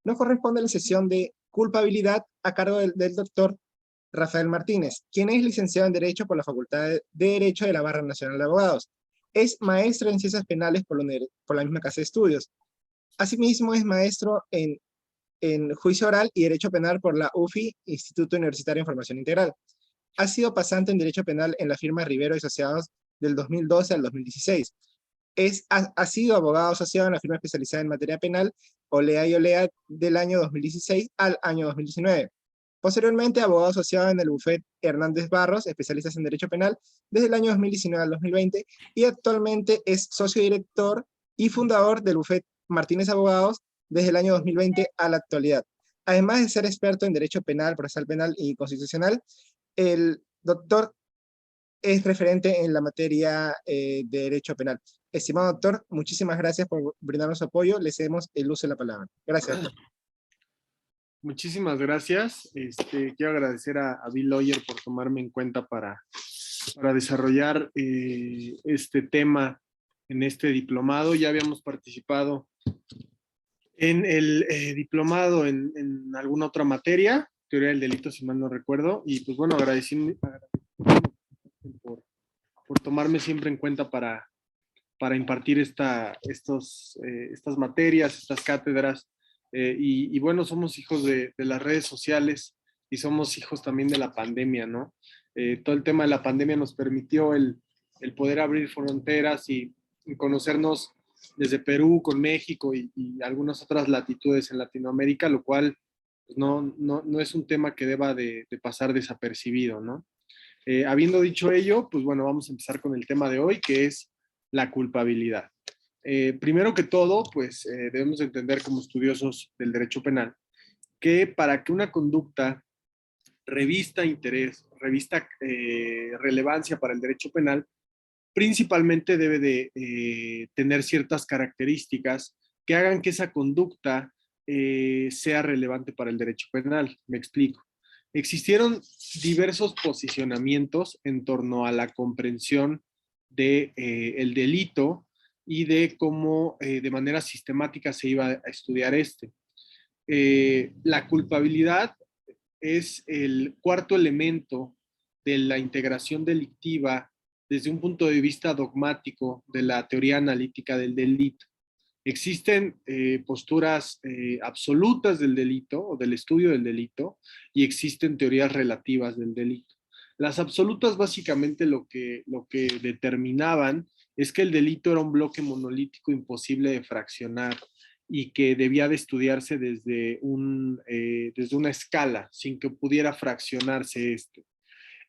nos corresponde la sesión de culpabilidad a cargo del doctor Rafael Martínez, quien es licenciado en Derecho por la Facultad de Derecho de la Barra Nacional de Abogados. Es maestro en Ciencias Penales por la misma casa de estudios. Asimismo, es maestro en Juicio Oral y Derecho Penal por la UFI, Instituto Universitario de Información Integral. Ha sido pasante en Derecho Penal en la firma Rivero y Asociados del 2012 al 2016. Ha sido abogado asociado en la firma especializada en materia penal Olea y Olea del año 2016 al año 2019. Posteriormente, abogado asociado en el bufete Hernández Barros, especialistas en Derecho Penal, desde el año 2019 al 2020, y actualmente es socio director y fundador del bufete Martínez Abogados desde el año 2020 a la actualidad. Además de ser experto en Derecho Penal, Procesal Penal y Constitucional, el doctor es referente en la materia de Derecho Penal. Estimado doctor, muchísimas gracias por brindarnos su apoyo. Le cedemos el uso de la palabra. Gracias, doctor. Muchísimas gracias. Quiero agradecer a Bill Lawyer por tomarme en cuenta para desarrollar este tema en este diplomado. Ya habíamos participado en el diplomado en alguna otra materia, teoría del delito, si mal no recuerdo, y pues bueno, agradeciendo por tomarme siempre en cuenta para impartir estas materias, estas cátedras. Y bueno, somos hijos de las redes sociales y somos hijos también de la pandemia, ¿no? Todo el tema de la pandemia nos permitió el poder abrir fronteras y conocernos desde Perú, con México y algunas otras latitudes en Latinoamérica, lo cual pues, no es un tema que deba de pasar desapercibido, ¿no? Habiendo dicho ello, pues bueno, vamos a empezar con el tema de hoy, que es la culpabilidad. Primero que todo, pues debemos entender como estudiosos del derecho penal que para que una conducta revista interés, revista relevancia para el derecho penal, principalmente debe de tener ciertas características que hagan que esa conducta sea relevante para el derecho penal. Me explico. Existieron diversos posicionamientos en torno a la comprensión de el delito y de cómo de manera sistemática se iba a estudiar este. La culpabilidad es el cuarto elemento de la integración delictiva desde un punto de vista dogmático de la teoría analítica del delito. Existen posturas absolutas del delito o del estudio del delito y existen teorías relativas del delito. Las absolutas básicamente lo que determinaban es que el delito era un bloque monolítico imposible de fraccionar y que debía de estudiarse desde una escala sin que pudiera fraccionarse este.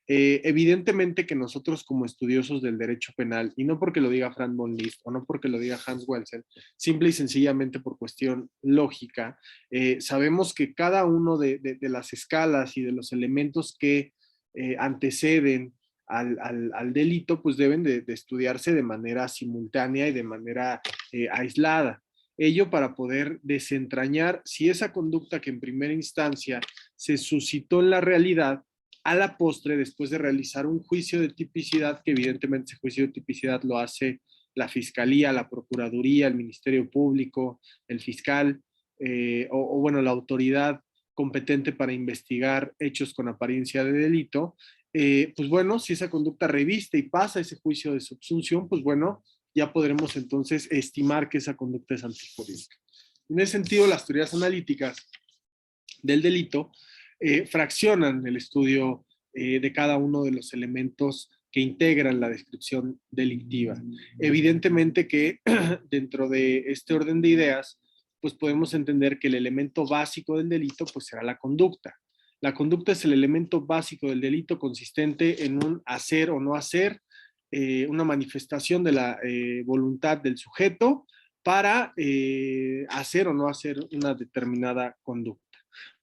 Evidentemente que nosotros como estudiosos del derecho penal, y no porque lo diga Frank von Liszt o no porque lo diga Hans Welsen, simple y sencillamente por cuestión lógica, sabemos que cada uno de las escalas y de los elementos que anteceden al delito, pues deben de estudiarse de manera simultánea y de manera aislada. Ello para poder desentrañar si esa conducta que en primera instancia se suscitó en la realidad, a la postre, después de realizar un juicio de tipicidad, que evidentemente ese juicio de tipicidad lo hace la Fiscalía, la Procuraduría, el Ministerio Público, el fiscal, o bueno, la autoridad competente para investigar hechos con apariencia de delito, pues bueno, si esa conducta reviste y pasa ese juicio de subsunción, pues bueno, ya podremos entonces estimar que esa conducta es antijurídica. En ese sentido, las teorías analíticas del delito fraccionan el estudio de cada uno de los elementos que integran la descripción delictiva. Evidentemente que dentro de este orden de ideas, pues podemos entender que el elemento básico del delito pues será la conducta. La conducta es el elemento básico del delito consistente en un hacer o no hacer, una manifestación de la voluntad del sujeto para hacer o no hacer una determinada conducta.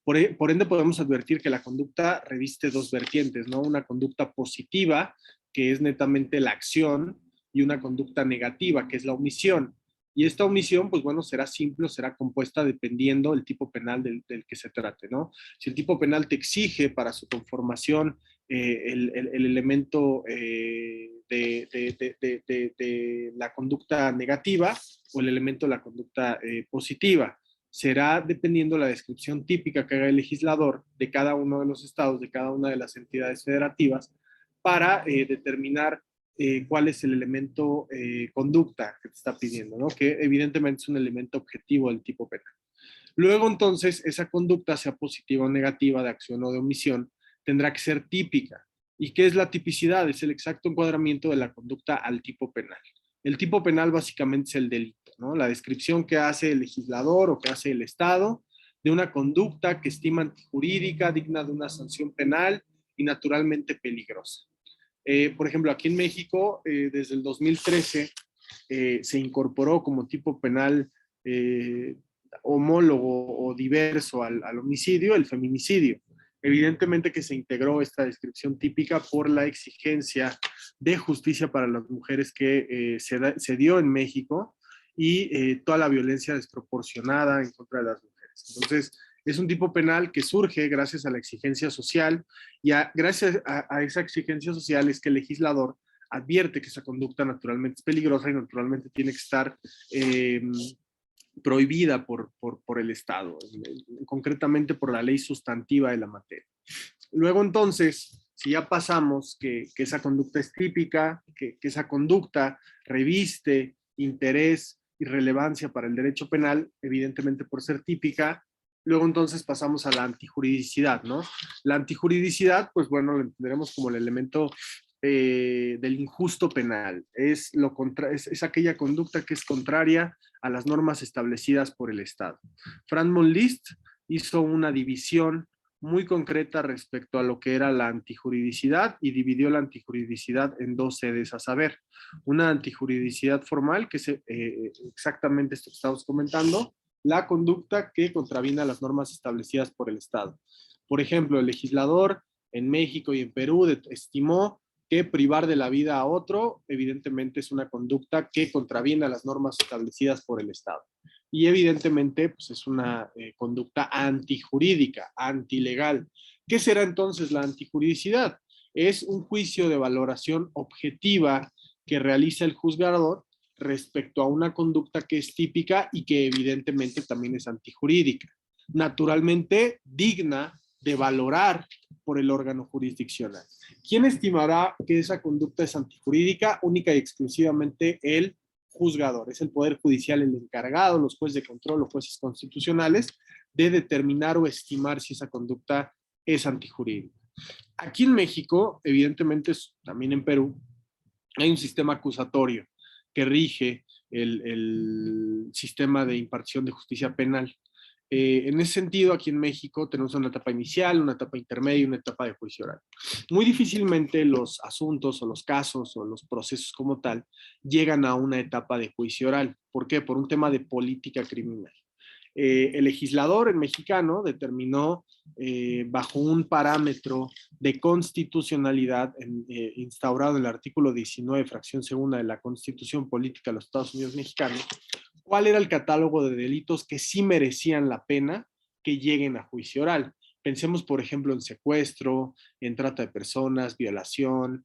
Por ende, podemos advertir que la conducta reviste dos vertientes, ¿no? Una conducta positiva, que es netamente la acción, y una conducta negativa, que es la omisión. Y esta omisión, pues bueno, será simple o será compuesta dependiendo del tipo penal del que se trate, ¿no? Si el tipo penal te exige para su conformación el elemento de la conducta negativa o el elemento de la conducta positiva. será dependiendo la descripción típica que haga el legislador de cada uno de los estados, de cada una de las entidades federativas, para determinar cuál es el elemento conducta que te está pidiendo, ¿no? Que evidentemente es un elemento objetivo del tipo penal. Luego, entonces, esa conducta, sea positiva o negativa, de acción o de omisión, tendrá que ser típica. ¿Y qué es la tipicidad? Es el exacto encuadramiento de la conducta al tipo penal. El tipo penal básicamente es el delito, ¿no? La descripción que hace el legislador o que hace el Estado de una conducta que estima antijurídica, digna de una sanción penal y naturalmente peligrosa. Por ejemplo, aquí en México, desde el 2013, se incorporó como tipo penal homólogo o diverso al homicidio, el feminicidio. Evidentemente que se integró esta descripción típica por la exigencia de justicia para las mujeres que se dio en México y toda la violencia desproporcionada en contra de las mujeres. Entonces, es un tipo penal que surge gracias a la exigencia social y gracias a esa exigencia social es que el legislador advierte que esa conducta naturalmente es peligrosa y naturalmente tiene que estar prohibida por el Estado, concretamente por la ley sustantiva de la materia. Luego entonces, si ya pasamos que esa conducta es típica, que esa conducta reviste interés y relevancia para el derecho penal, evidentemente por ser típica, luego entonces pasamos a la antijuridicidad, ¿no? La antijuridicidad, pues bueno, lo entenderemos como el elemento del injusto penal. Es aquella conducta que es contraria a las normas establecidas por el Estado. Franz von Liszt hizo una división muy concreta respecto a lo que era la antijuridicidad y dividió la antijuridicidad en dos sedes, a saber, una antijuridicidad formal, que es exactamente esto que estamos comentando, la conducta que contraviene a las normas establecidas por el Estado. Por ejemplo, el legislador en México y en Perú estimó que privar de la vida a otro, evidentemente es una conducta que contraviene a las normas establecidas por el Estado. Y evidentemente, pues es una conducta antijurídica, antilegal. ¿Qué será entonces la antijuridicidad? Es un juicio de valoración objetiva que realiza el juzgador respecto a una conducta que es típica y que evidentemente también es antijurídica. Naturalmente digna de valorar por el órgano jurisdiccional. ¿Quién estimará que esa conducta es antijurídica? Única y exclusivamente el juzgador. Es el Poder Judicial el encargado, los jueces de control, los jueces constitucionales, de determinar o estimar si esa conducta es antijurídica. Aquí en México, evidentemente también en Perú, hay un sistema acusatorio que rige el sistema de impartición de justicia penal. En ese sentido, aquí en México tenemos una etapa inicial, una etapa intermedia y una etapa de juicio oral. Muy difícilmente los asuntos o los casos o los procesos como tal llegan a una etapa de juicio oral. ¿Por qué? Por un tema de política criminal. El legislador en mexicano determinó bajo un parámetro de constitucionalidad instaurado en el artículo 19, fracción segunda de la Constitución Política de los Estados Unidos Mexicanos, cuál era el catálogo de delitos que sí merecían la pena que lleguen a juicio oral. Pensemos, por ejemplo, en secuestro, en trata de personas, violación,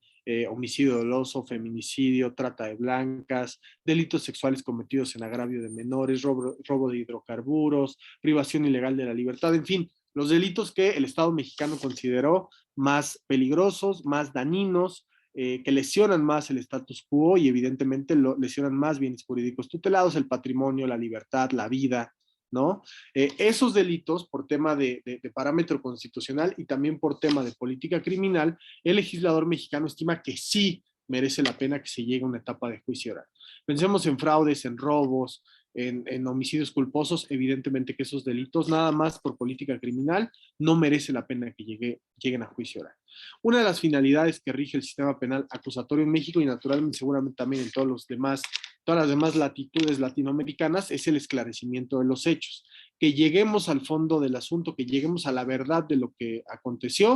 homicidio doloso, feminicidio, trata de blancas, delitos sexuales cometidos en agravio de menores, robo de hidrocarburos, privación ilegal de la libertad, en fin, los delitos que el Estado mexicano consideró más peligrosos, más dañinos, que lesionan más el status quo y evidentemente lesionan más bienes jurídicos tutelados, el patrimonio, la libertad, la vida, ¿no? Esos delitos, por tema de parámetro constitucional y también por tema de política criminal, el legislador mexicano estima que sí merece la pena que se llegue a una etapa de juicio oral. Pensemos en fraudes, en robos, en homicidios culposos, evidentemente que esos delitos, nada más por política criminal, no merece la pena que lleguen a juicio oral. Una de las finalidades que rige el sistema penal acusatorio en México y naturalmente seguramente también en todas las demás latitudes latinoamericanas es el esclarecimiento de los hechos, que lleguemos al fondo del asunto, que lleguemos a la verdad de lo que aconteció,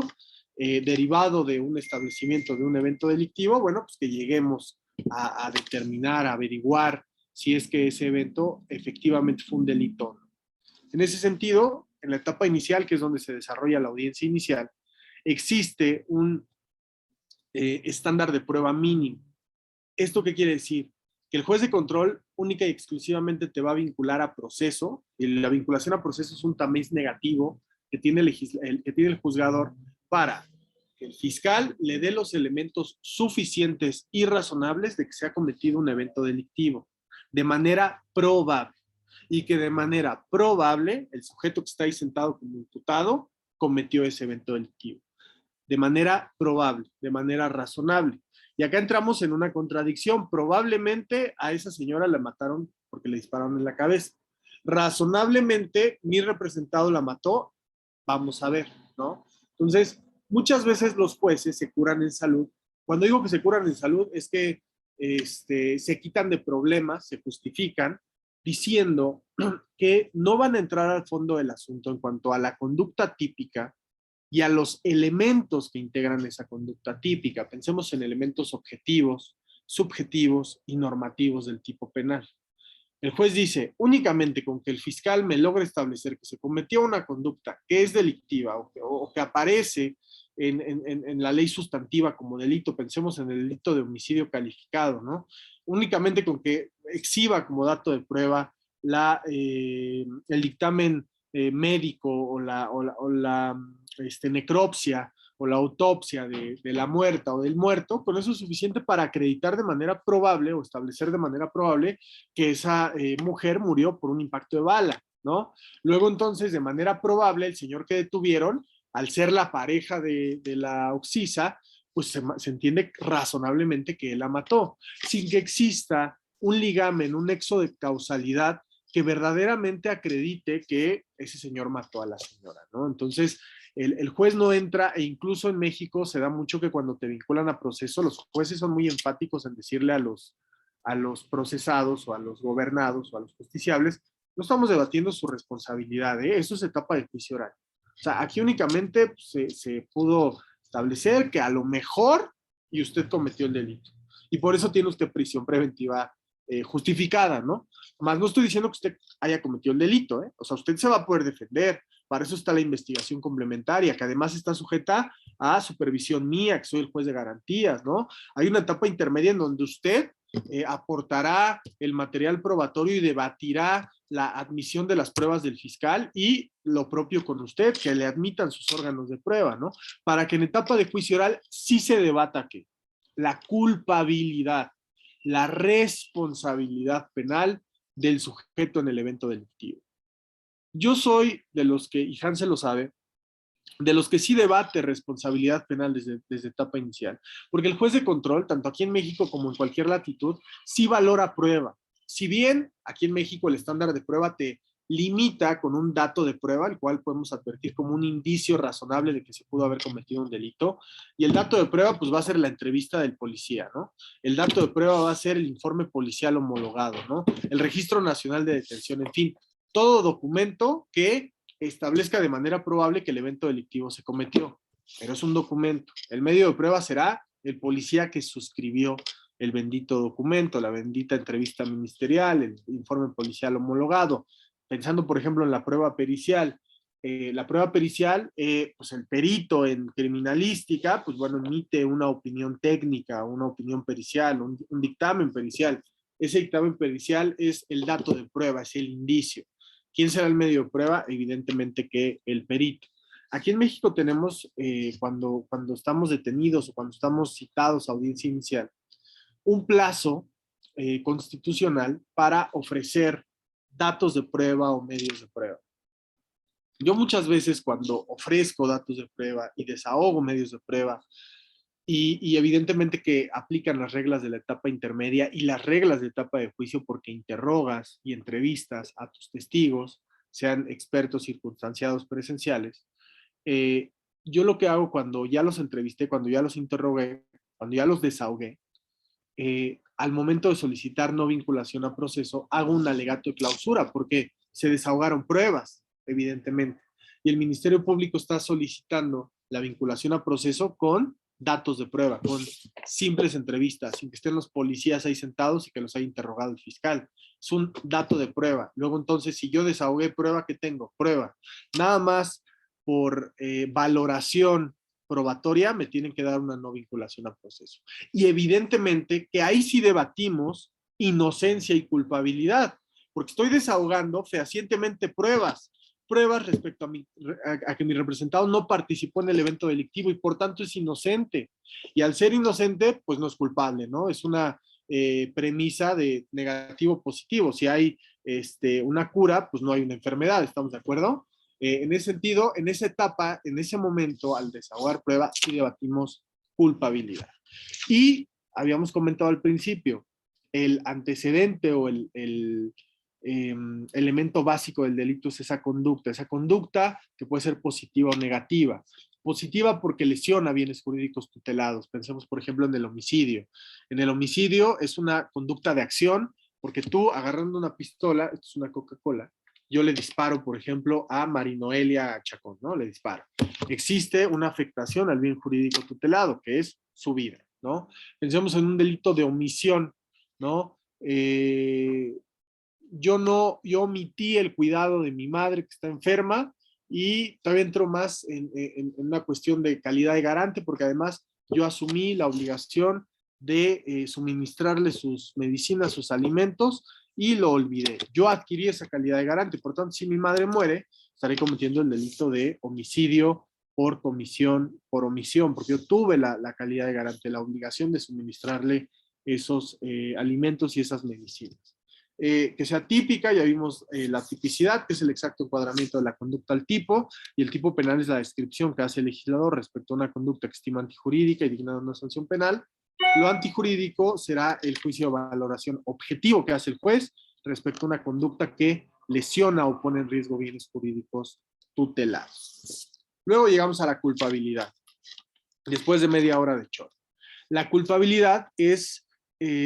derivado de un establecimiento de un evento delictivo, bueno, pues que lleguemos a determinar, a averiguar si es que ese evento efectivamente fue un delito o no. En ese sentido, en la etapa inicial, que es donde se desarrolla la audiencia inicial, existe un estándar de prueba mínimo. ¿Esto qué quiere decir? que el juez de control única y exclusivamente te va a vincular a proceso, y la vinculación a proceso es un tamiz negativo que tiene que tiene el juzgador para que el fiscal le dé los elementos suficientes y razonables de que se ha cometido un evento delictivo, de manera probable, y que de manera probable el sujeto que está ahí sentado como imputado cometió ese evento delictivo. De manera probable, de manera razonable. Y acá entramos en una contradicción. Probablemente a esa señora la mataron porque le dispararon en la cabeza. Razonablemente, mi representado la mató. Vamos a ver, ¿no? Entonces, muchas veces los jueces se curan en salud. Cuando digo que se curan en salud es que se quitan de problemas, se justifican, diciendo que no van a entrar al fondo del asunto en cuanto a la conducta típica y a los elementos que integran esa conducta típica. Pensemos en elementos objetivos, subjetivos y normativos del tipo penal. El juez dice, únicamente con que el fiscal me logre establecer que se cometió una conducta que es delictiva o que aparece en la ley sustantiva como delito, pensemos en el delito de homicidio calificado, ¿no? Únicamente con que exhiba como dato de prueba el dictamen médico o la necropsia o la autopsia de la muerta o del muerto, con eso es suficiente para acreditar de manera probable o establecer de manera probable que esa mujer murió por un impacto de bala, ¿no? Luego entonces, de manera probable, el señor que detuvieron, al ser la pareja de la occisa, pues se entiende razonablemente que él la mató, sin que exista un ligamen, un nexo de causalidad que verdaderamente acredite que ese señor mató a la señora, ¿no? Entonces, el juez no entra, e incluso en México se da mucho que cuando te vinculan a proceso, los jueces son muy enfáticos en decirle a los procesados o a los gobernados o a los justiciables, no estamos debatiendo su responsabilidad, ¿eh? Eso es etapa de juicio oral. O sea, aquí únicamente se pudo establecer que a lo mejor y usted cometió el delito. Y por eso tiene usted prisión preventiva justificada, ¿no? Más no estoy diciendo que usted haya cometido el delito, ¿eh? O sea, usted se va a poder defender. Para eso está la investigación complementaria, que además está sujeta a supervisión mía, que soy el juez de garantías, ¿no? Hay una etapa intermedia en donde usted aportará el material probatorio y debatirá la admisión de las pruebas del fiscal y lo propio con usted, que le admitan sus órganos de prueba, ¿no? Para que en etapa de juicio oral sí se debata que la culpabilidad, la responsabilidad penal del sujeto en el evento delictivo. Yo soy de los que, y Hansel lo sabe, de los que sí debate responsabilidad penal desde etapa inicial. Porque el juez de control, tanto aquí en México como en cualquier latitud, sí valora prueba. Si bien aquí en México el estándar de prueba te limita con un dato de prueba, el cual podemos advertir como un indicio razonable de que se pudo haber cometido un delito, y el dato de prueba pues va a ser la entrevista del policía, ¿no? El dato de prueba va a ser el informe policial homologado, ¿no? El registro nacional de detención, en fin, todo documento que establezca de manera probable que el evento delictivo se cometió, pero es un documento. El medio de prueba será el policía que suscribió el bendito documento, la bendita entrevista ministerial, el informe policial homologado. Pensando, por ejemplo, en la prueba pericial. La prueba pericial, pues el perito en criminalística, pues bueno, emite una opinión técnica, una opinión pericial, un dictamen pericial. Ese dictamen pericial es el dato de prueba, es el indicio. ¿Quién será el medio de prueba? Evidentemente que el perito. Aquí en México tenemos, cuando estamos detenidos o cuando estamos citados a audiencia inicial, un plazo constitucional para ofrecer datos de prueba o medios de prueba. Yo muchas veces cuando ofrezco datos de prueba y desahogo medios de prueba, y evidentemente que aplican las reglas de la etapa intermedia y las reglas de etapa de juicio porque interrogas y entrevistas a tus testigos, sean expertos circunstanciados presenciales. Yo lo que hago cuando ya los entrevisté, cuando ya los interrogué, cuando ya los desahogué, al momento de solicitar no vinculación a proceso, hago un alegato de clausura porque se desahogaron pruebas, evidentemente. Y el Ministerio Público está solicitando la vinculación a proceso con datos de prueba, con simples entrevistas, sin que estén los policías ahí sentados y que los haya interrogado el fiscal. Es un dato de prueba. Luego entonces, si yo desahogué prueba, ¿qué tengo? Prueba. Nada más por valoración probatoria me tienen que dar una no vinculación a proceso. Y evidentemente que ahí sí debatimos inocencia y culpabilidad, porque estoy desahogando fehacientemente pruebas respecto a que mi representado no participó en el evento delictivo y por tanto es inocente. Y al ser inocente, pues no es culpable, ¿no? Es una premisa de negativo positivo. Si hay una cura, pues no hay una enfermedad, ¿estamos de acuerdo? En ese sentido, en esa etapa, en ese momento, al desahogar prueba, sí debatimos culpabilidad. Y habíamos comentado al principio, el antecedente o el elemento básico del delito es esa conducta que puede ser positiva o negativa. Positiva porque lesiona bienes jurídicos tutelados. Pensemos, por ejemplo, en el homicidio. En el homicidio es una conducta de acción porque tú agarrando una pistola, esto es una Coca-Cola, yo le disparo, por ejemplo, a Marinoelia Chacón, ¿no? Le disparo. Existe una afectación al bien jurídico tutelado, que es su vida, ¿no? Pensemos en un delito de omisión, ¿no? Yo omití el cuidado de mi madre que está enferma y todavía entro más en una cuestión de calidad de garante porque además yo asumí la obligación de suministrarle sus medicinas, sus alimentos y lo olvidé. Yo adquirí esa calidad de garante, por tanto, si mi madre muere, estaré cometiendo el delito de homicidio por comisión, por omisión, porque yo tuve la calidad de garante, la obligación de suministrarle esos alimentos y esas medicinas. Que sea típica, ya vimos la tipicidad, que es el exacto encuadramiento de la conducta al tipo, y el tipo penal es la descripción que hace el legislador respecto a una conducta que estima antijurídica y digna de una sanción penal. Lo antijurídico será el juicio de valoración objetivo que hace el juez respecto a una conducta que lesiona o pone en riesgo bienes jurídicos tutelados. Luego llegamos a la culpabilidad, después de media hora de choro. La culpabilidad es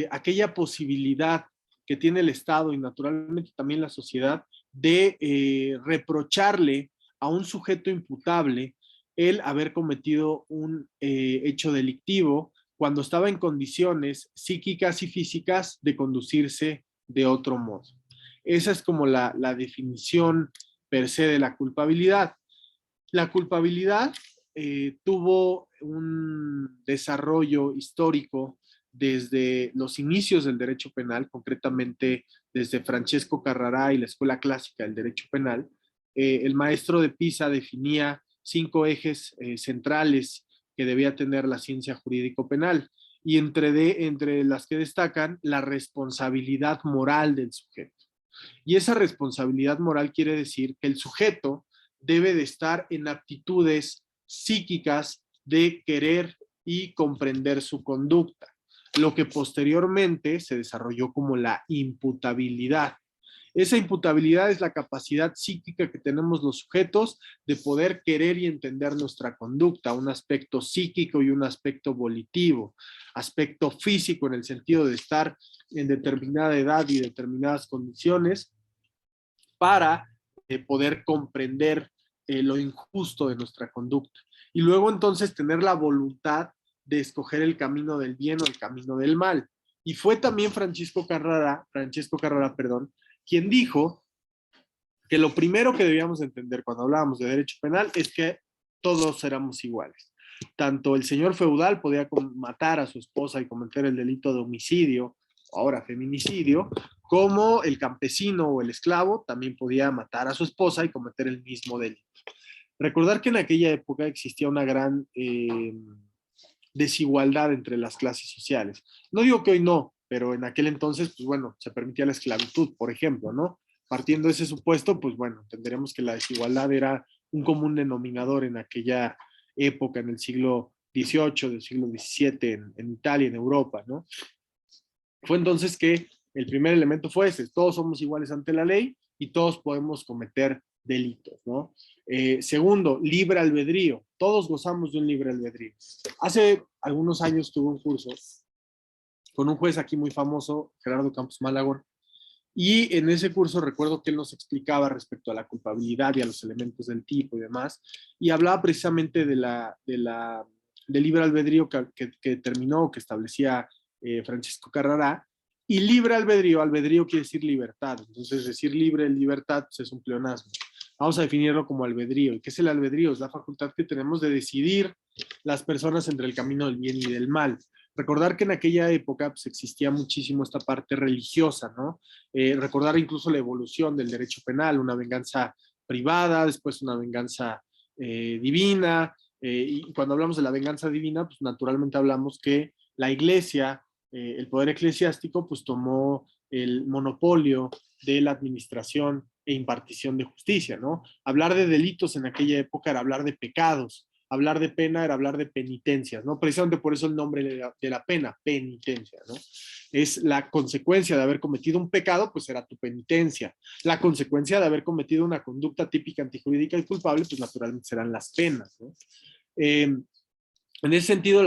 aquella posibilidad que tiene el Estado y naturalmente también la sociedad de reprocharle a un sujeto imputable el haber cometido un hecho delictivo cuando estaba en condiciones psíquicas y físicas de conducirse de otro modo. Esa es como la definición per se de la culpabilidad. La culpabilidad tuvo un desarrollo histórico desde los inicios del derecho penal, concretamente desde Francesco Carrará y la Escuela Clásica del Derecho Penal. El maestro de Pisa definía 5 ejes centrales que debía tener la ciencia jurídico-penal y entre las que destacan la responsabilidad moral del sujeto. Y esa responsabilidad moral quiere decir que el sujeto debe de estar en aptitudes psíquicas de querer y comprender su conducta, lo que posteriormente se desarrolló como la imputabilidad. Esa imputabilidad es la capacidad psíquica que tenemos los sujetos de poder querer y entender nuestra conducta, un aspecto psíquico y un aspecto volitivo, aspecto físico en el sentido de estar en determinada edad y determinadas condiciones para poder comprender lo injusto de nuestra conducta. Y luego entonces tener la voluntad de escoger el camino del bien o el camino del mal. Y fue también Francesco Carrara, quien dijo que lo primero que debíamos entender cuando hablábamos de derecho penal es que todos éramos iguales. Tanto el señor feudal podía matar a su esposa y cometer el delito de homicidio, ahora feminicidio, como el campesino o el esclavo también podía matar a su esposa y cometer el mismo delito. Recordar que en aquella época existía una gran desigualdad entre las clases sociales. No digo que hoy no, pero en aquel entonces, pues bueno, se permitía la esclavitud, por ejemplo, ¿no? Partiendo de ese supuesto, pues bueno, entenderemos que la desigualdad era un común denominador en aquella época, en el siglo XVIII, del siglo XVII, en Italia, en Europa, ¿no? Fue entonces que el primer elemento fue ese, todos somos iguales ante la ley y todos podemos cometer delitos, ¿no? Segundo, libre albedrío. Todos gozamos de un libre albedrío. Hace algunos años tuve un curso con un juez aquí muy famoso, Gerardo Campos Malagón, y en ese curso recuerdo que él nos explicaba respecto a la culpabilidad y a los elementos del tipo y demás, y hablaba precisamente del libre albedrío que terminó, que establecía Francesco Carrará, y libre albedrío, albedrío quiere decir libertad, entonces decir libre, libertad, pues es un pleonasmo. Vamos a definirlo como albedrío. ¿Y qué es el albedrío? Es la facultad que tenemos de decidir las personas entre el camino del bien y del mal. Recordar que en aquella época pues, existía muchísimo esta parte religiosa, ¿no? Recordar incluso la evolución del derecho penal, una venganza privada, después una venganza divina, y cuando hablamos de la venganza divina, pues naturalmente hablamos que la iglesia, el poder eclesiástico, pues tomó el monopolio de la administración e impartición de justicia, ¿no? Hablar de delitos en aquella época era hablar de pecados, hablar de pena era hablar de penitencias, ¿no? Precisamente por eso el nombre de la pena, penitencia, ¿no? Es la consecuencia de haber cometido un pecado, pues será tu penitencia. La consecuencia de haber cometido una conducta típica, antijurídica y culpable, pues naturalmente serán las penas, ¿no? En ese sentido,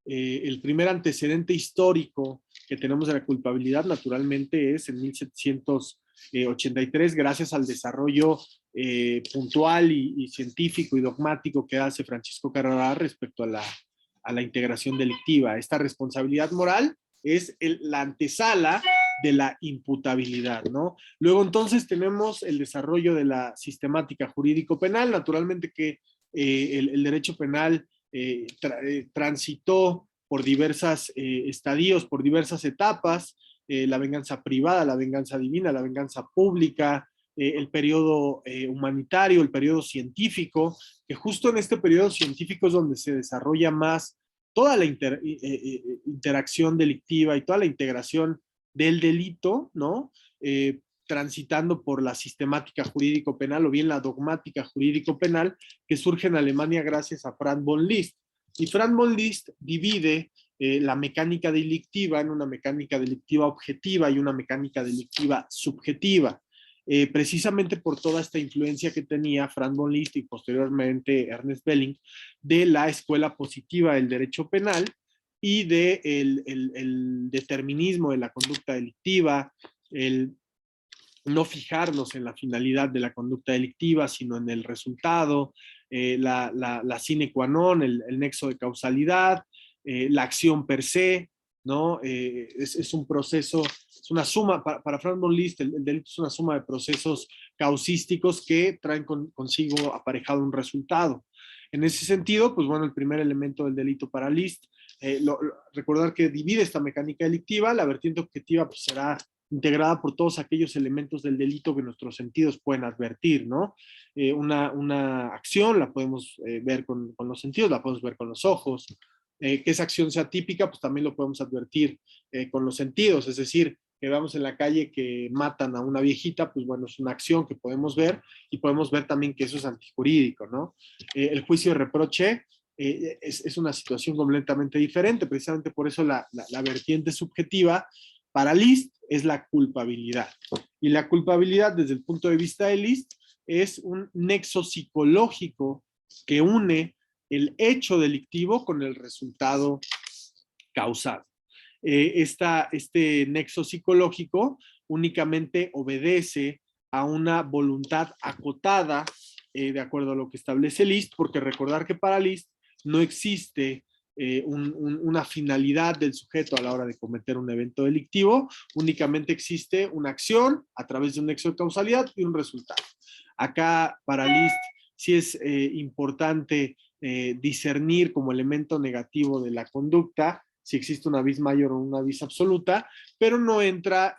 el primer antecedente histórico que tenemos de la culpabilidad, naturalmente, es en 1783, gracias al desarrollo puntual y científico y dogmático que hace Francisco Carrera respecto a la integración delictiva. Esta responsabilidad moral es la antesala de la imputabilidad, ¿no? Luego entonces tenemos el desarrollo de la sistemática jurídico-penal, naturalmente que el derecho penal transitó por diversos estadios, por diversas etapas, la venganza privada, la venganza divina, la venganza pública, el periodo humanitario, el periodo científico, que justo en este periodo científico es donde se desarrolla más toda la interacción delictiva y toda la integración del delito, ¿no? Transitando por la sistemática jurídico-penal o bien la dogmática jurídico-penal que surge en Alemania gracias a Franz von Liszt. Y Franz von Liszt divide la mecánica delictiva en una mecánica delictiva objetiva y una mecánica delictiva subjetiva. Precisamente por toda esta influencia que tenía Franz von Liszt y posteriormente Ernest Belling de la escuela positiva del derecho penal y del el determinismo de la conducta delictiva, el no fijarnos en la finalidad de la conducta delictiva, sino en el resultado, la sine qua non, el nexo de causalidad, la acción per se, ¿no? Es un proceso, es una suma, para Franz von Liszt, el delito es una suma de procesos causísticos que traen consigo aparejado un resultado. En ese sentido, pues bueno, el primer elemento del delito para Liszt, recordar que divide esta mecánica delictiva, la vertiente objetiva pues será integrada por todos aquellos elementos del delito que nuestros sentidos pueden advertir, ¿no? Una acción la podemos ver con los sentidos, la podemos ver con los ojos, que esa acción sea típica, pues también lo podemos advertir con los sentidos, es decir, que vamos en la calle que matan a una viejita, pues bueno, es una acción que podemos ver y podemos ver también que eso es antijurídico, ¿no? El juicio de reproche es una situación completamente diferente, precisamente por eso la vertiente subjetiva para Liszt es la culpabilidad. Y la culpabilidad, desde el punto de vista de Liszt, es un nexo psicológico que une el hecho delictivo con el resultado causado. Este nexo psicológico únicamente obedece a una voluntad acotada, de acuerdo a lo que establece Liszt, porque recordar que para Liszt no existe una finalidad del sujeto a la hora de cometer un evento delictivo, únicamente existe una acción a través de un nexo de causalidad y un resultado. Acá para Liszt sí es importante discernir como elemento negativo de la conducta si existe una vis mayor o una vis absoluta, pero no entra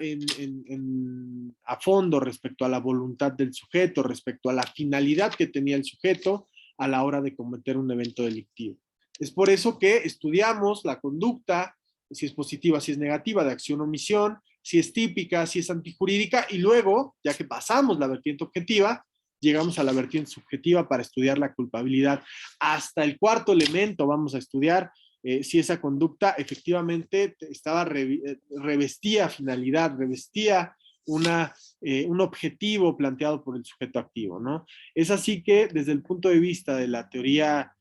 a fondo respecto a la voluntad del sujeto, respecto a la finalidad que tenía el sujeto a la hora de cometer un evento delictivo. Es por eso que estudiamos la conducta, si es positiva, si es negativa, de acción-omisión, si es típica, si es antijurídica, y luego, ya que pasamos la vertiente objetiva, llegamos a la vertiente subjetiva para estudiar la culpabilidad. Hasta el cuarto elemento vamos a estudiar si esa conducta efectivamente revestía finalidad, revestía un objetivo planteado por el sujeto activo, ¿no? Es así que desde el punto de vista de la teoría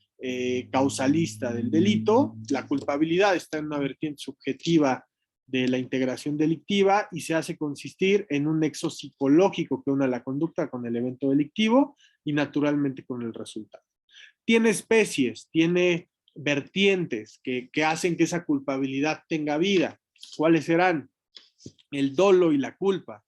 causalista del delito, la culpabilidad está en una vertiente subjetiva de la integración delictiva y se hace consistir en un nexo psicológico que une la conducta con el evento delictivo y naturalmente con el resultado. Tiene especies, tiene vertientes que hacen que esa culpabilidad tenga vida. ¿Cuáles serán? El dolo y la culpa.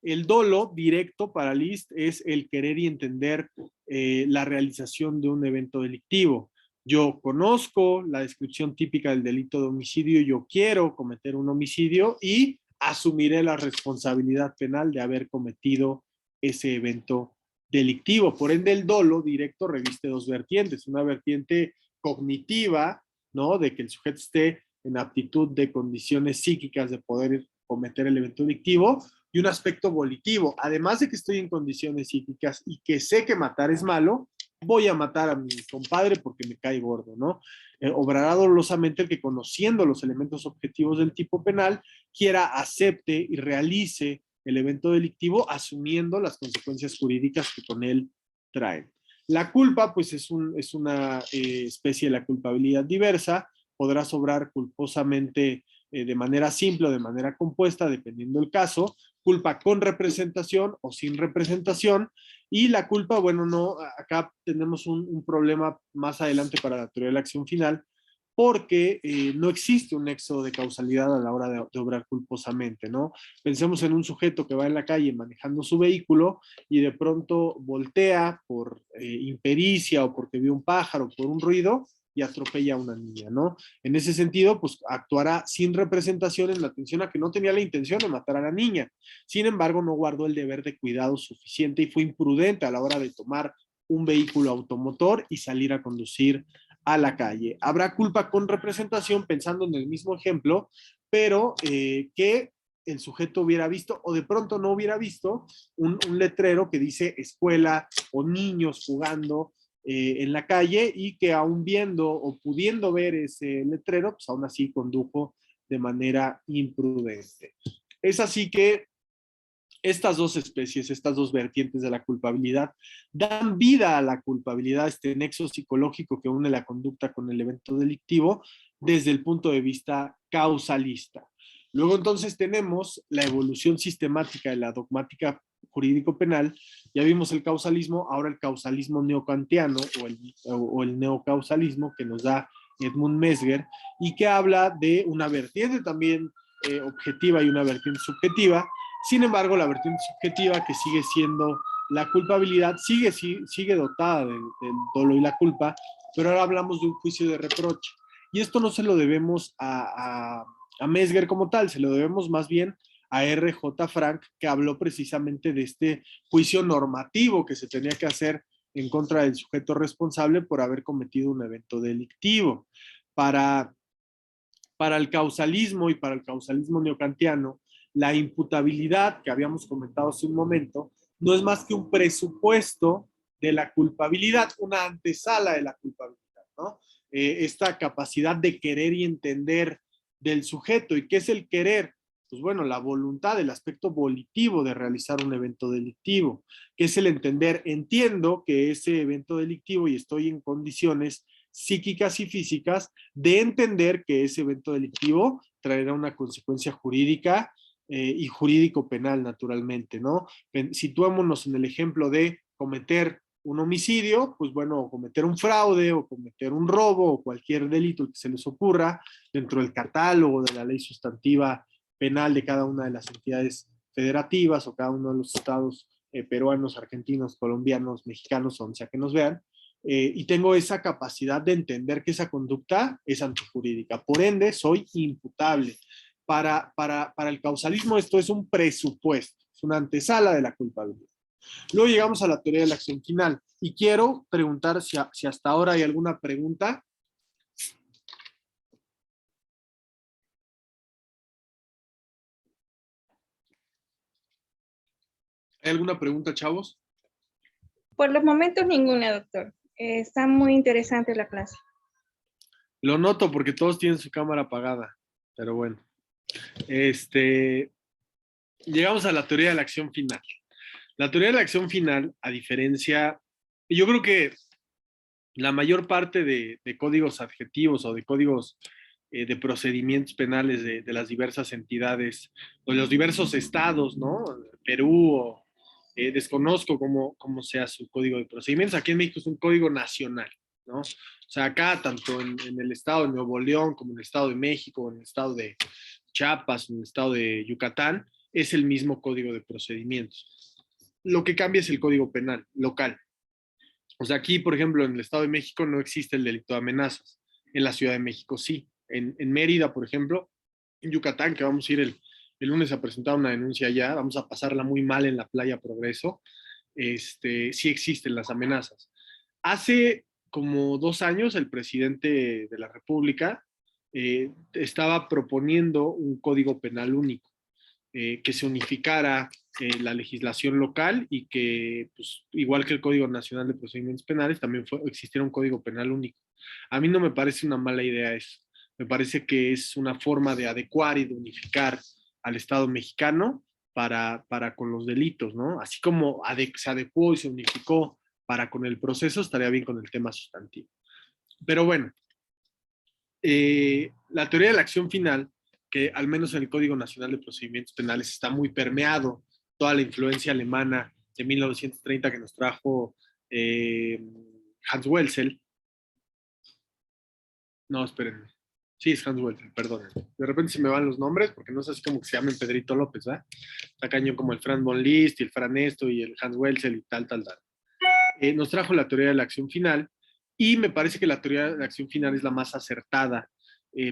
El dolo directo para Liszt es el querer y entender la realización de un evento delictivo. Yo conozco la descripción típica del delito de homicidio, yo quiero cometer un homicidio y asumiré la responsabilidad penal de haber cometido ese evento delictivo. Por ende, el dolo directo reviste dos vertientes, una vertiente cognitiva, ¿no? De que el sujeto esté en aptitud de condiciones psíquicas de poder cometer el evento delictivo, y un aspecto volitivo. Además de que estoy en condiciones psíquicas y que sé que matar es malo, voy a matar a mi compadre porque me cae gordo, ¿no? Obrará dolosamente el que, conociendo los elementos objetivos del tipo penal, quiera, acepte y realice el evento delictivo asumiendo las consecuencias jurídicas que con él traen. La culpa, pues es una especie de la culpabilidad diversa, podrá sobrar culposamente de manera simple o de manera compuesta, dependiendo del caso, culpa con representación o sin representación, y la culpa, bueno, no, acá tenemos un problema más adelante para la teoría de la acción final, porque no existe un nexo de causalidad a la hora de obrar culposamente, ¿no? Pensemos en un sujeto que va en la calle manejando su vehículo y de pronto voltea por impericia o porque vio un pájaro, por un ruido, y atropella a una niña, ¿no? En ese sentido, pues actuará sin representación en la atención a que no tenía la intención de matar a la niña. Sin embargo, no guardó el deber de cuidado suficiente y fue imprudente a la hora de tomar un vehículo automotor y salir a conducir a la calle. Habrá culpa con representación, pensando en el mismo ejemplo, pero que el sujeto hubiera visto o de pronto no hubiera visto un letrero que dice escuela o niños jugando en la calle, y que aún viendo o pudiendo ver ese letrero, pues aún así condujo de manera imprudente. Es así que estas dos especies, estas dos vertientes de la culpabilidad, dan vida a la culpabilidad, este nexo psicológico que une la conducta con el evento delictivo desde el punto de vista causalista. Luego entonces tenemos la evolución sistemática de la dogmática jurídico-penal. Ya vimos el causalismo, ahora el causalismo neokantiano o el neocausalismo que nos da Edmund Mesger, y que habla de una vertiente también objetiva y una vertiente subjetiva. Sin embargo, la vertiente subjetiva, que sigue siendo la culpabilidad, sigue dotada del dolo y la culpa, pero ahora hablamos de un juicio de reproche. Y esto no se lo debemos a Mesger como tal, se lo debemos más bien a R.J. Frank, que habló precisamente de este juicio normativo que se tenía que hacer en contra del sujeto responsable por haber cometido un evento delictivo. Para el causalismo y para el causalismo neocantiano, la imputabilidad que habíamos comentado hace un momento no es más que un presupuesto de la culpabilidad, una antesala de la culpabilidad, ¿no? Esta capacidad de querer y entender del sujeto. ¿Y qué es el querer? Pues bueno, la voluntad, el aspecto volitivo de realizar un evento delictivo. ¿Qué es el entender? Entiendo que ese evento delictivo y estoy en condiciones psíquicas y físicas de entender que ese evento delictivo traerá una consecuencia jurídica y jurídico-penal, naturalmente, ¿no? Situémonos en el ejemplo de cometer un homicidio, pues bueno, cometer un fraude o cometer un robo o cualquier delito que se les ocurra dentro del catálogo de la ley sustantiva penal de cada una de las entidades federativas o cada uno de los estados peruanos, argentinos, colombianos, mexicanos, donde sea que nos vean, y tengo esa capacidad de entender que esa conducta es antijurídica. Por ende, soy imputable. Para el causalismo esto es un presupuesto, es una antesala de la culpabilidad. Luego llegamos a la teoría de la acción final y quiero preguntar si hasta ahora hay alguna pregunta. ¿Hay alguna pregunta, chavos? Por los momentos ninguna, doctor. Está muy interesante la clase. Lo noto porque todos tienen su cámara apagada, pero bueno. Llegamos a la teoría de la acción final. La teoría de la acción final, a diferencia, yo creo que la mayor parte de códigos adjetivos o de códigos de procedimientos penales de las diversas entidades o de los diversos estados, ¿no? Perú o desconozco cómo sea su código de procedimientos. Aquí en México es un código nacional, ¿no? O sea, acá, tanto en el estado de Nuevo León, como en el estado de México, en el estado de Chiapas, en el estado de Yucatán, es el mismo código de procedimientos. Lo que cambia es el código penal local. O sea, aquí, por ejemplo, en el Estado de México no existe el delito de amenazas. En la Ciudad de México sí. En Mérida, por ejemplo, en Yucatán, que vamos a ir el lunes a presentar una denuncia allá, vamos a pasarla muy mal en la playa Progreso, sí existen las amenazas. Hace como 2 años el presidente de la República estaba proponiendo un código penal único, que se unificara la legislación local y que, pues, igual que el Código Nacional de Procedimientos Penales, también existiera un código penal único. A mí no me parece una mala idea eso. Me parece que es una forma de adecuar y de unificar al Estado mexicano para con los delitos, ¿no? Así como se adecuó y se unificó para con el proceso, estaría bien con el tema sustantivo. Pero bueno, la teoría de la acción final, que al menos en el Código Nacional de Procedimientos Penales está muy permeado, toda la influencia alemana de 1930 que nos trajo Hans Welzel. No, espérenme. Sí, es Hans Welzel, perdón. De repente se me van los nombres porque no es así como que se llamen Pedrito López, ¿verdad? Está cañón como el Franz von Liszt y el Fran Esto y el Hans Welzel y tal. Nos trajo la teoría de la acción final y me parece que la teoría de la acción final es la más acertada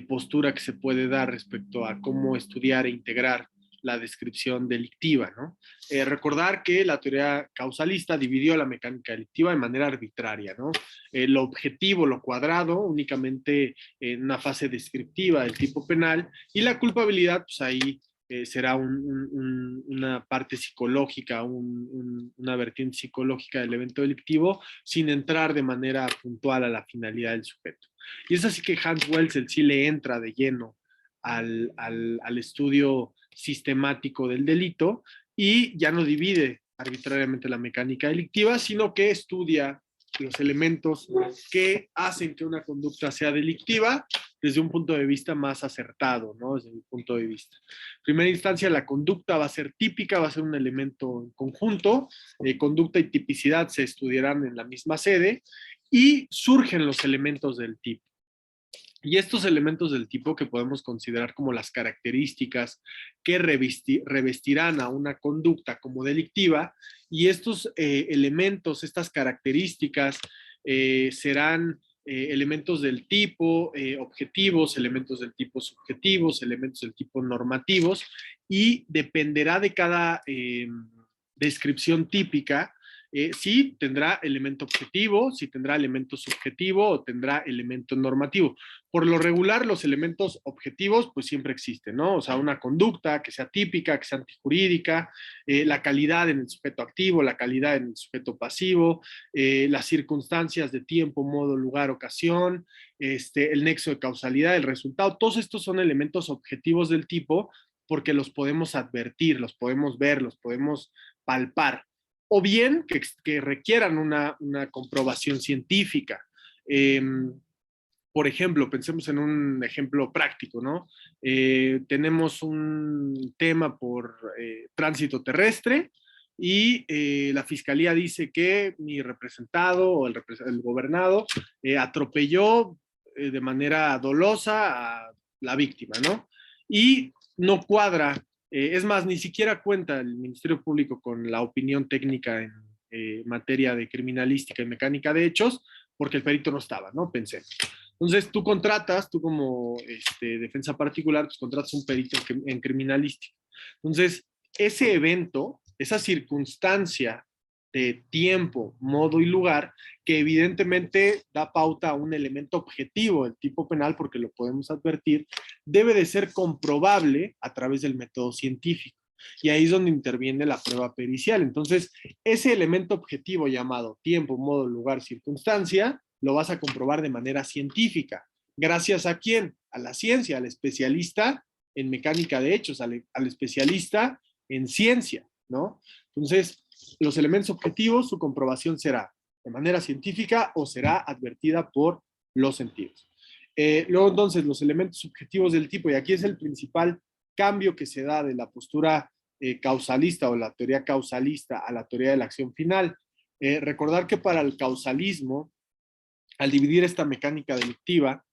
postura que se puede dar respecto a cómo estudiar e integrar la descripción delictiva, ¿no? Recordar que la teoría causalista dividió la mecánica delictiva de manera arbitraria, ¿no? Lo objetivo, lo cuadrado, únicamente en una fase descriptiva del tipo penal, y la culpabilidad, pues ahí será una parte psicológica, una vertiente psicológica del evento delictivo, sin entrar de manera puntual a la finalidad del sujeto. Y es así que Hans Welzel sí le entra de lleno al estudio sistemático del delito y ya no divide arbitrariamente la mecánica delictiva, sino que estudia los elementos que hacen que una conducta sea delictiva desde un punto de vista más acertado, ¿no? Desde mi punto de vista. En primera instancia, la conducta va a ser típica, va a ser un elemento en conjunto, conducta y tipicidad se estudiarán en la misma sede y surgen los elementos del tipo. Y estos elementos del tipo que podemos considerar como las características que revestirán a una conducta como delictiva, y estos elementos, estas características serán elementos del tipo objetivos, elementos del tipo subjetivos, elementos del tipo normativos, y dependerá de cada descripción típica si tendrá elemento objetivo, si tendrá elemento subjetivo o tendrá elemento normativo. Por lo regular, los elementos objetivos pues siempre existen, ¿no? O sea, una conducta que sea típica, que sea antijurídica, la calidad en el sujeto activo, la calidad en el sujeto pasivo, las circunstancias de tiempo, modo, lugar, ocasión, el nexo de causalidad, el resultado. Todos estos son elementos objetivos del tipo porque los podemos advertir, los podemos ver, los podemos palpar, o bien que requieran una comprobación científica. Por ejemplo, pensemos en un ejemplo práctico, ¿no? Tenemos un tema por tránsito terrestre y la fiscalía dice que mi representado o el gobernado atropelló de manera dolosa a la víctima, ¿no? Y no cuadra, es más, ni siquiera cuenta el Ministerio Público con la opinión técnica en materia de criminalística y mecánica de hechos, porque el perito no estaba, ¿no? Pensé. Entonces tú como defensa particular, pues contratas un perito en criminalística. Entonces, ese evento, esa circunstancia de tiempo, modo y lugar, que evidentemente da pauta a un elemento objetivo del tipo penal, porque lo podemos advertir, debe de ser comprobable a través del método científico. Y ahí es donde interviene la prueba pericial. Entonces, ese elemento objetivo llamado tiempo, modo, lugar, circunstancia, lo vas a comprobar de manera científica. ¿Gracias a quién? A la ciencia, al especialista en mecánica de hechos, al especialista en ciencia, ¿no? Entonces, los elementos objetivos, su comprobación será de manera científica o será advertida por los sentidos. Luego, entonces, los elementos subjetivos del tipo, y aquí es el principal cambio que se da de la postura causalista o la teoría causalista a la teoría de la acción final. Recordar que para el causalismo, al dividir esta mecánica delictiva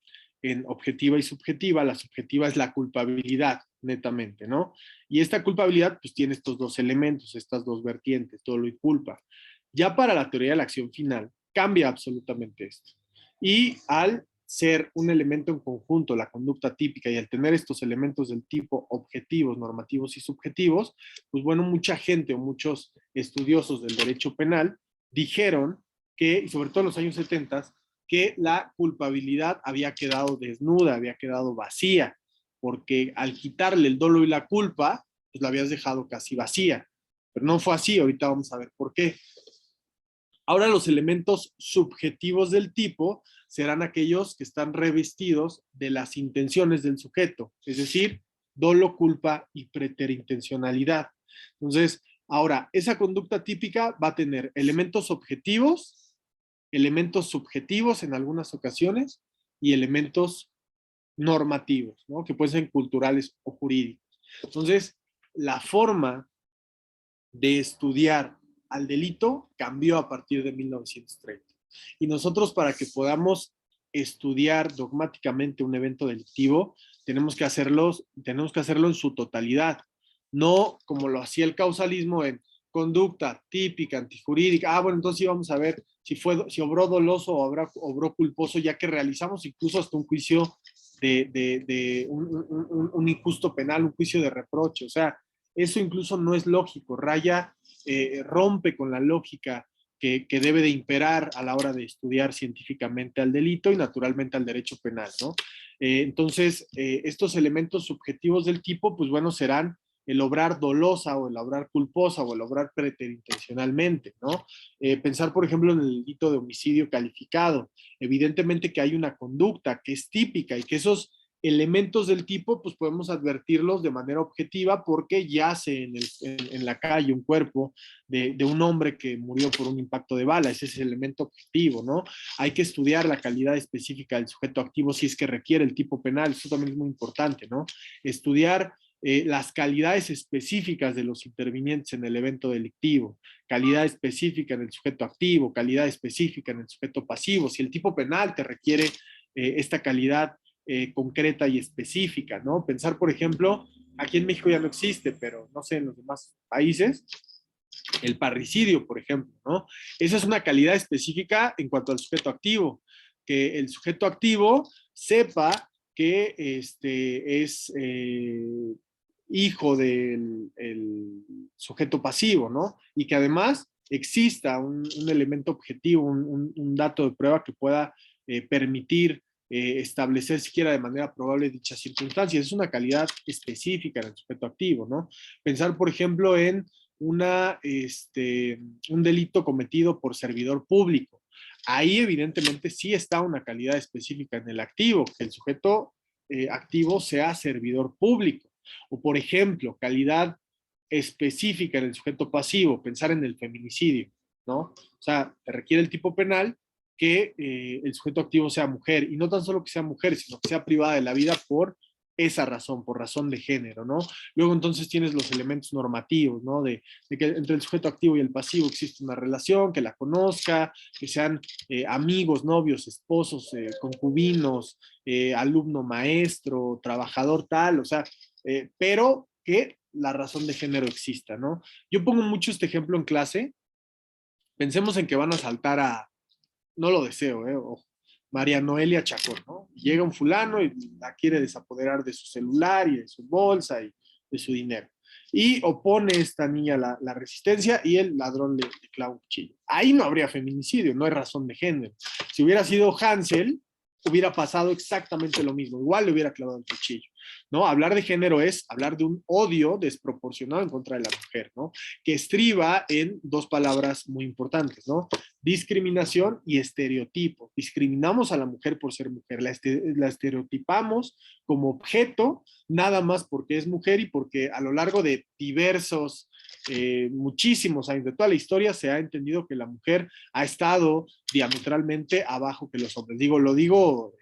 en objetiva y subjetiva, la subjetiva es la culpabilidad, netamente, ¿no? Y esta culpabilidad, pues tiene estos dos elementos, estas dos vertientes, dolo y culpa. Ya para la teoría de la acción final, cambia absolutamente esto. Y al ser un elemento en conjunto, la conducta típica, y al tener estos elementos del tipo objetivos, normativos y subjetivos, pues bueno, mucha gente o muchos estudiosos del derecho penal dijeron que, y sobre todo en los años 70, que la culpabilidad había quedado desnuda, había quedado vacía, porque al quitarle el dolo y la culpa, pues la habías dejado casi vacía. Pero no fue así, ahorita vamos a ver por qué. Ahora los elementos subjetivos del tipo serán aquellos que están revestidos de las intenciones del sujeto, es decir, dolo, culpa y preterintencionalidad. Entonces, ahora, esa conducta típica va a tener elementos objetivos, elementos subjetivos en algunas ocasiones y elementos normativos, ¿no? Que pueden ser culturales o jurídicos. Entonces, la forma de estudiar al delito cambió a partir de 1930. Y nosotros, para que podamos estudiar dogmáticamente un evento delictivo, tenemos que hacerlo en su totalidad, no como lo hacía el causalismo en conducta típica, antijurídica. Bueno, entonces íbamos a ver si obró doloso o obró culposo, ya que realizamos incluso hasta un juicio de un injusto penal, un juicio de reproche. O sea, eso incluso no es lógico, rompe con la lógica que debe de imperar a la hora de estudiar científicamente al delito y naturalmente al derecho penal, ¿no? Entonces, estos elementos subjetivos del tipo, pues bueno, serán el obrar dolosa o el obrar culposa o el obrar preterintencionalmente, ¿no? Pensar, por ejemplo, en el delito de homicidio calificado. Evidentemente que hay una conducta que es típica y que esos elementos del tipo, pues podemos advertirlos de manera objetiva porque yace en la calle un cuerpo de un hombre que murió por un impacto de bala. Ese es el elemento objetivo, ¿no? Hay que estudiar la calidad específica del sujeto activo si es que requiere el tipo penal. Eso también es muy importante, ¿no? Estudiar las calidades específicas de los intervinientes en el evento delictivo, calidad específica en el sujeto activo, calidad específica en el sujeto pasivo. Si el tipo penal te requiere esta calidad concreta y específica, ¿no? Pensar, por ejemplo, aquí en México ya no existe, pero no sé, en los demás países, el parricidio, por ejemplo, ¿no? Esa es una calidad específica en cuanto al sujeto activo, que el sujeto activo sepa que es hijo del sujeto pasivo, ¿no? Y que además exista un elemento objetivo, un dato de prueba que pueda permitir establecer siquiera de manera probable dichas circunstancias. Es una calidad específica en el sujeto activo, ¿no? Pensar, por ejemplo, en un delito cometido por servidor público. Ahí evidentemente sí está una calidad específica en el activo, que el sujeto activo sea servidor público. O por ejemplo, calidad específica en el sujeto pasivo, pensar en el feminicidio, ¿no? O sea, te requiere el tipo penal que el sujeto activo sea mujer, y no tan solo que sea mujer, sino que sea privada de la vida por esa razón, por razón de género, ¿no? Luego entonces tienes los elementos normativos, ¿no? De que entre el sujeto activo y el pasivo existe una relación, que la conozca, que sean amigos, novios, esposos, concubinos, alumno, maestro, trabajador tal, o sea, pero que la razón de género exista, ¿no? Yo pongo mucho este ejemplo en clase. Pensemos en que van a saltar no lo deseo, ojo, María Noelia Chacón, ¿no? Llega un fulano y la quiere desapoderar de su celular y de su bolsa y de su dinero. Y opone esta niña la resistencia y el ladrón le clava un cuchillo. Ahí no habría feminicidio, no hay razón de género. Si hubiera sido Hansel, hubiera pasado exactamente lo mismo. Igual le hubiera clavado el cuchillo, ¿no? Hablar de género es hablar de un odio desproporcionado en contra de la mujer, ¿no? Que estriba en dos palabras muy importantes, ¿no? Discriminación y estereotipo. Discriminamos a la mujer por ser mujer, la estereotipamos como objeto, nada más porque es mujer y porque a lo largo de diversos, muchísimos años de toda la historia se ha entendido que la mujer ha estado diametralmente abajo que los hombres. Lo digo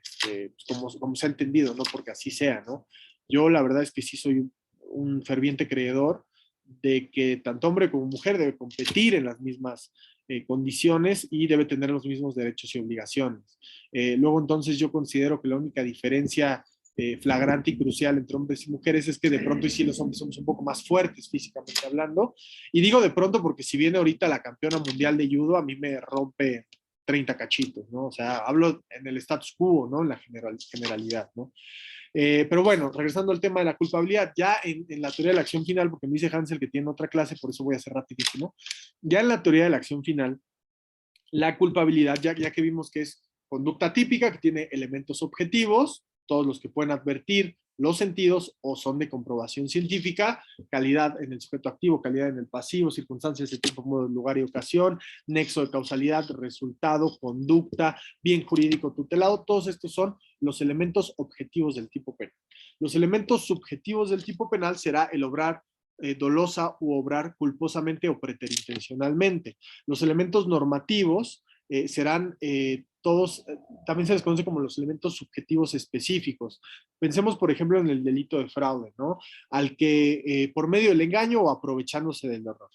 como se ha entendido, no porque así sea, ¿no? Yo la verdad es que sí soy un ferviente creedor de que tanto hombre como mujer debe competir en las mismas condiciones y debe tener los mismos derechos y obligaciones. Luego entonces yo considero que la única diferencia flagrante y crucial entre hombres y mujeres es que de pronto y sí los hombres somos un poco más fuertes físicamente hablando, y digo de pronto porque si viene ahorita la campeona mundial de judo, a mí me rompe 30 cachitos, ¿no? O sea, hablo en el status quo, ¿no? En la generalidad, ¿no? Pero bueno, regresando al tema de la culpabilidad, ya en la teoría de la acción final, porque me dice Hansel que tiene otra clase, por eso voy a hacer rapidísimo, ya en la teoría de la acción final, la culpabilidad, ya que vimos que es conducta típica, que tiene elementos objetivos, todos los que pueden advertir los sentidos o son de comprobación científica, calidad en el sujeto activo, calidad en el pasivo, circunstancias de tiempo, modo, lugar y ocasión, nexo de causalidad, resultado, conducta, bien jurídico tutelado, todos estos son los elementos objetivos del tipo penal. Los elementos subjetivos del tipo penal será el obrar dolosa u obrar culposamente o preterintencionalmente. Los elementos normativos serán todos, también se les conoce como los elementos subjetivos específicos. Pensemos, por ejemplo, en el delito de fraude, ¿no? Al que por medio del engaño o aprovechándose del error.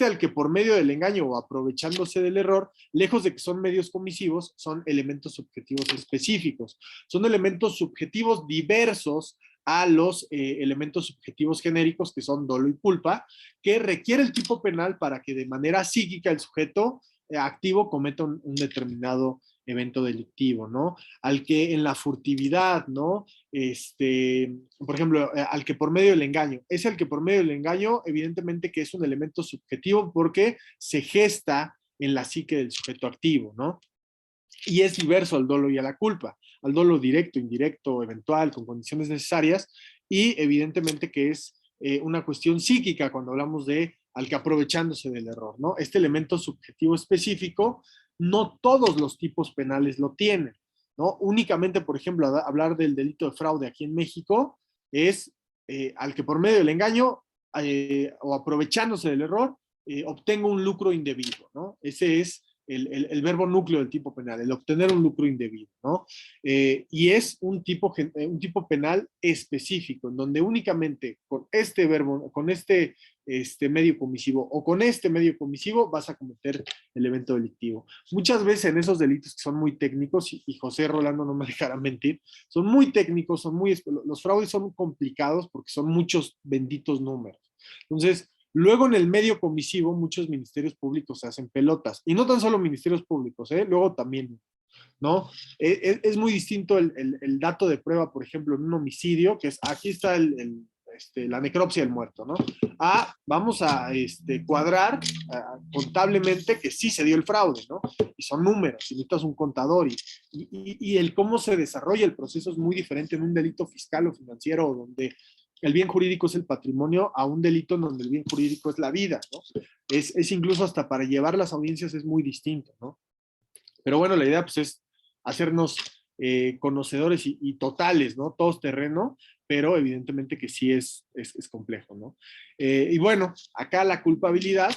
Al que por medio del engaño o aprovechándose del error, lejos de que son medios comisivos, son elementos subjetivos específicos. Son elementos subjetivos diversos a los elementos subjetivos genéricos que son dolo y culpa, que requiere el tipo penal para que de manera psíquica el sujeto activo cometa un determinado evento delictivo, ¿no? Al que en la furtividad, ¿no? Por ejemplo, al que por medio del engaño. Es el que por medio del engaño, evidentemente que es un elemento subjetivo porque se gesta en la psique del sujeto activo, ¿no? Y es diverso al dolo y a la culpa, al dolo directo, indirecto, eventual, con condiciones necesarias, y evidentemente que es una cuestión psíquica cuando hablamos de al que aprovechándose del error, ¿no? Este elemento subjetivo específico, no todos los tipos penales lo tienen, ¿no? Únicamente, por ejemplo, hablar del delito de fraude aquí en México es al que por medio del engaño o aprovechándose del error obtenga un lucro indebido, ¿no? Ese es el verbo núcleo del tipo penal, el obtener un lucro indebido, ¿no? Y es un tipo penal específico, en donde únicamente con este verbo, con este medio comisivo o con este medio comisivo vas a cometer el evento delictivo. Muchas veces en esos delitos que son muy técnicos, y José Rolando no me dejará mentir, son muy técnicos, los fraudes son complicados porque son muchos benditos números. Entonces, luego en el medio comisivo muchos ministerios públicos se hacen pelotas, y no tan solo ministerios públicos, luego también, ¿no? Es muy distinto el dato de prueba, por ejemplo, en un homicidio, que es, aquí está la necropsia del muerto, ¿no? Vamos a cuadrar contablemente que sí se dio el fraude, ¿no? Y son números, y necesitas un contador, y el cómo se desarrolla el proceso es muy diferente en un delito fiscal o financiero, donde el bien jurídico es el patrimonio, a un delito en donde el bien jurídico es la vida, ¿no? Es incluso hasta para llevar las audiencias es muy distinto, ¿no? Pero bueno, la idea pues es hacernos conocedores y totales, ¿no? Todos terreno, pero evidentemente que sí es complejo, ¿no? Y bueno, acá la culpabilidad,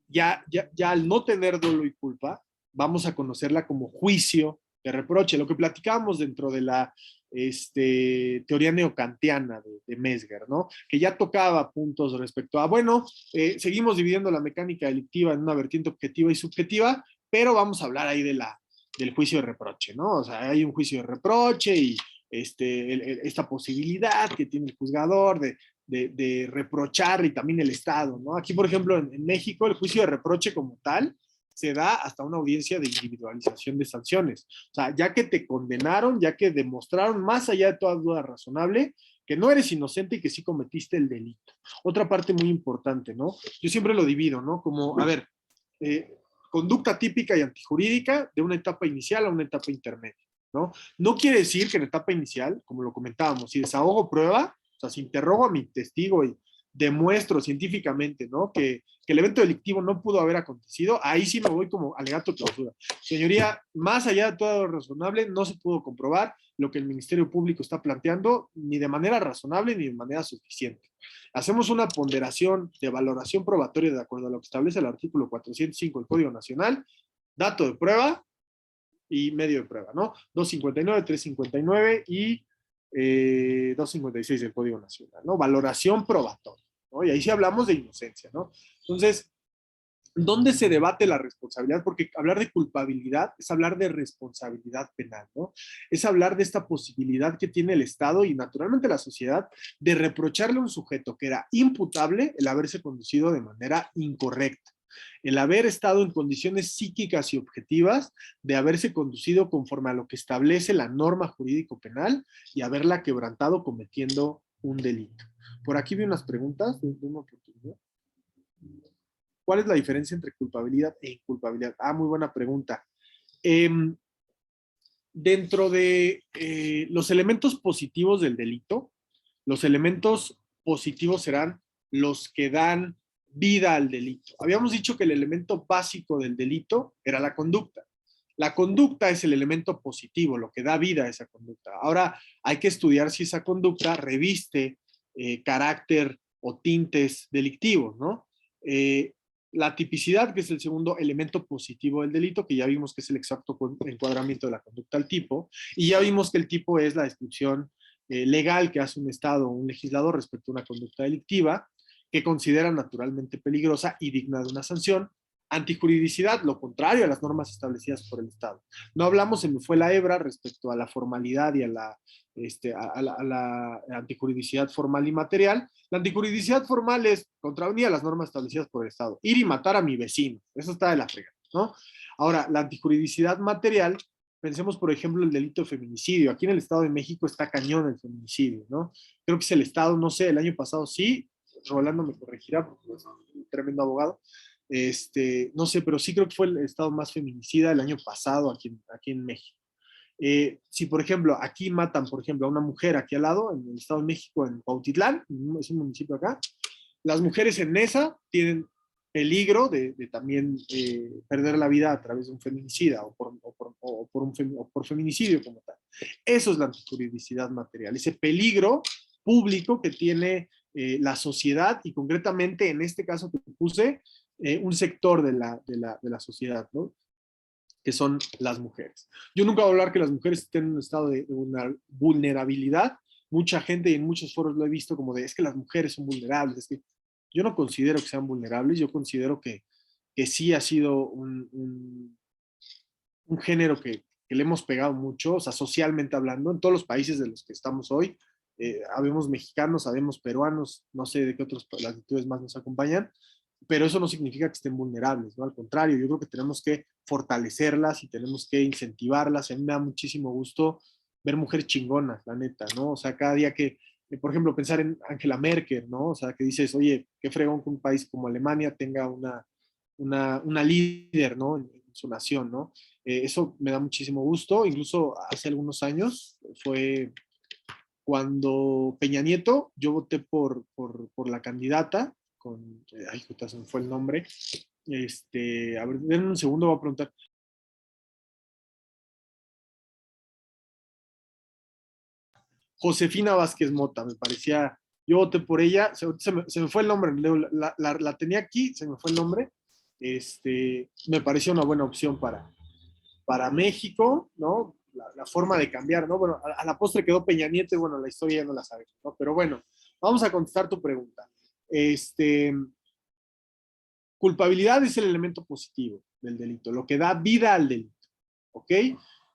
ya al no tener dolo y culpa, vamos a conocerla como juicio de reproche, lo que platicábamos dentro de la teoría neocantiana de Mesger, ¿no? Que ya tocaba puntos respecto a, bueno, seguimos dividiendo la mecánica delictiva en una vertiente objetiva y subjetiva, pero vamos a hablar ahí del juicio de reproche, ¿no? O sea, hay un juicio de reproche y esta posibilidad que tiene el juzgador de reprochar, y también el Estado, ¿no? Aquí, por ejemplo, en México, el juicio de reproche como tal se da hasta una audiencia de individualización de sanciones. O sea, ya que te condenaron, ya que demostraron, más allá de toda duda razonable, que no eres inocente y que sí cometiste el delito. Otra parte muy importante, ¿no? Yo siempre lo divido, ¿no? Como, a ver, conducta típica y antijurídica de una etapa inicial a una etapa intermedia, ¿no? No quiere decir que en etapa inicial, como lo comentábamos, si desahogo prueba, o sea, si interrogo a mi testigo y demuestro científicamente, ¿no? Que el evento delictivo no pudo haber acontecido, ahí sí me voy como alegato clausura. Señoría, más allá de todo lo razonable, no se pudo comprobar lo que el Ministerio Público está planteando, ni de manera razonable ni de manera suficiente. Hacemos una ponderación de valoración probatoria de acuerdo a lo que establece el artículo 405 del Código Nacional, dato de prueba y medio de prueba, ¿no? 259, 359 y 256 del Código Nacional, ¿no? Valoración probatoria, ¿no? Y ahí sí hablamos de inocencia, ¿no? Entonces, ¿dónde se debate la responsabilidad? Porque hablar de culpabilidad es hablar de responsabilidad penal, ¿no? Es hablar de esta posibilidad que tiene el Estado y naturalmente la sociedad de reprocharle a un sujeto que era imputable el haberse conducido de manera incorrecta, El haber estado en condiciones psíquicas y objetivas de haberse conducido conforme a lo que establece la norma jurídico-penal y haberla quebrantado cometiendo un delito. Por aquí vi unas preguntas de una oportunidad. ¿Cuál es la diferencia entre culpabilidad e inculpabilidad? Ah, muy buena pregunta. Dentro de los elementos positivos del delito, los elementos positivos serán los que dan vida al delito. Habíamos dicho que el elemento básico del delito era la conducta. La conducta es el elemento positivo, lo que da vida a esa conducta. Ahora hay que estudiar si esa conducta reviste carácter o tintes delictivos, ¿no? La tipicidad, que es el segundo elemento positivo del delito, que ya vimos que es el exacto encuadramiento de la conducta al tipo, y ya vimos que el tipo es la descripción legal que hace un Estado o un legislador respecto a una conducta delictiva que considera naturalmente peligrosa y digna de una sanción. Antijuridicidad, lo contrario a las normas establecidas por el Estado. No hablamos, se me fue la hebra respecto a la formalidad y a la antijuridicidad formal y material. La antijuridicidad formal es contravenir a las normas establecidas por el Estado. Ir y matar a mi vecino, eso está de la fregada, ¿no? Ahora, la antijuridicidad material, pensemos por ejemplo el delito de feminicidio. Aquí en el Estado de México está cañón el feminicidio, ¿no? Creo que es el Estado, no sé, el año pasado sí, Rolando me corregirá porque es un tremendo abogado. No sé, pero sí creo que fue el estado más feminicida el año pasado aquí en México. Si, por ejemplo, aquí matan, por ejemplo, a una mujer aquí al lado, en el Estado de México, en Cuautitlán, es un municipio acá, las mujeres en esa tienen peligro de también perder la vida a través de un feminicida o por feminicidio como tal. Eso es la antijuridicidad material, ese peligro público que tiene la sociedad y concretamente en este caso que puse, un sector de la sociedad, ¿no? Que son las mujeres. Yo nunca voy a hablar que las mujeres estén en un estado de una vulnerabilidad. Mucha gente y en muchos foros lo he visto como de, es que las mujeres son vulnerables. Es que yo no considero que sean vulnerables, yo considero que sí ha sido un género que le hemos pegado mucho, o sea, socialmente hablando, en todos los países de los que estamos hoy. Habemos mexicanos, habemos peruanos, no sé de qué otras latitudes más nos acompañan, pero eso no significa que estén vulnerables, ¿no? Al contrario, yo creo que tenemos que fortalecerlas y tenemos que incentivarlas. A mí me da muchísimo gusto ver mujeres chingonas, la neta, ¿no? O sea, cada día que, por ejemplo, pensar en Angela Merkel, ¿no? O sea, que dices, oye, qué fregón que un país como Alemania tenga una líder, ¿no? En su nación, ¿no? Eso me da muchísimo gusto. Incluso hace algunos años fue cuando Peña Nieto, yo voté por la candidata, ay, puta, se me fue el nombre. A ver, denme un segundo, voy a preguntar. Josefina Vázquez Mota, me parecía, yo voté por ella, se me fue el nombre, la tenía aquí, se me fue el nombre. Me pareció una buena opción para México, ¿no? La forma de cambiar, ¿no? Bueno, a la postre quedó Peña Nieto y bueno, la historia ya no la sabemos, ¿no? Pero bueno, vamos a contestar tu pregunta. Culpabilidad es el elemento positivo del delito, lo que da vida al delito, ¿ok?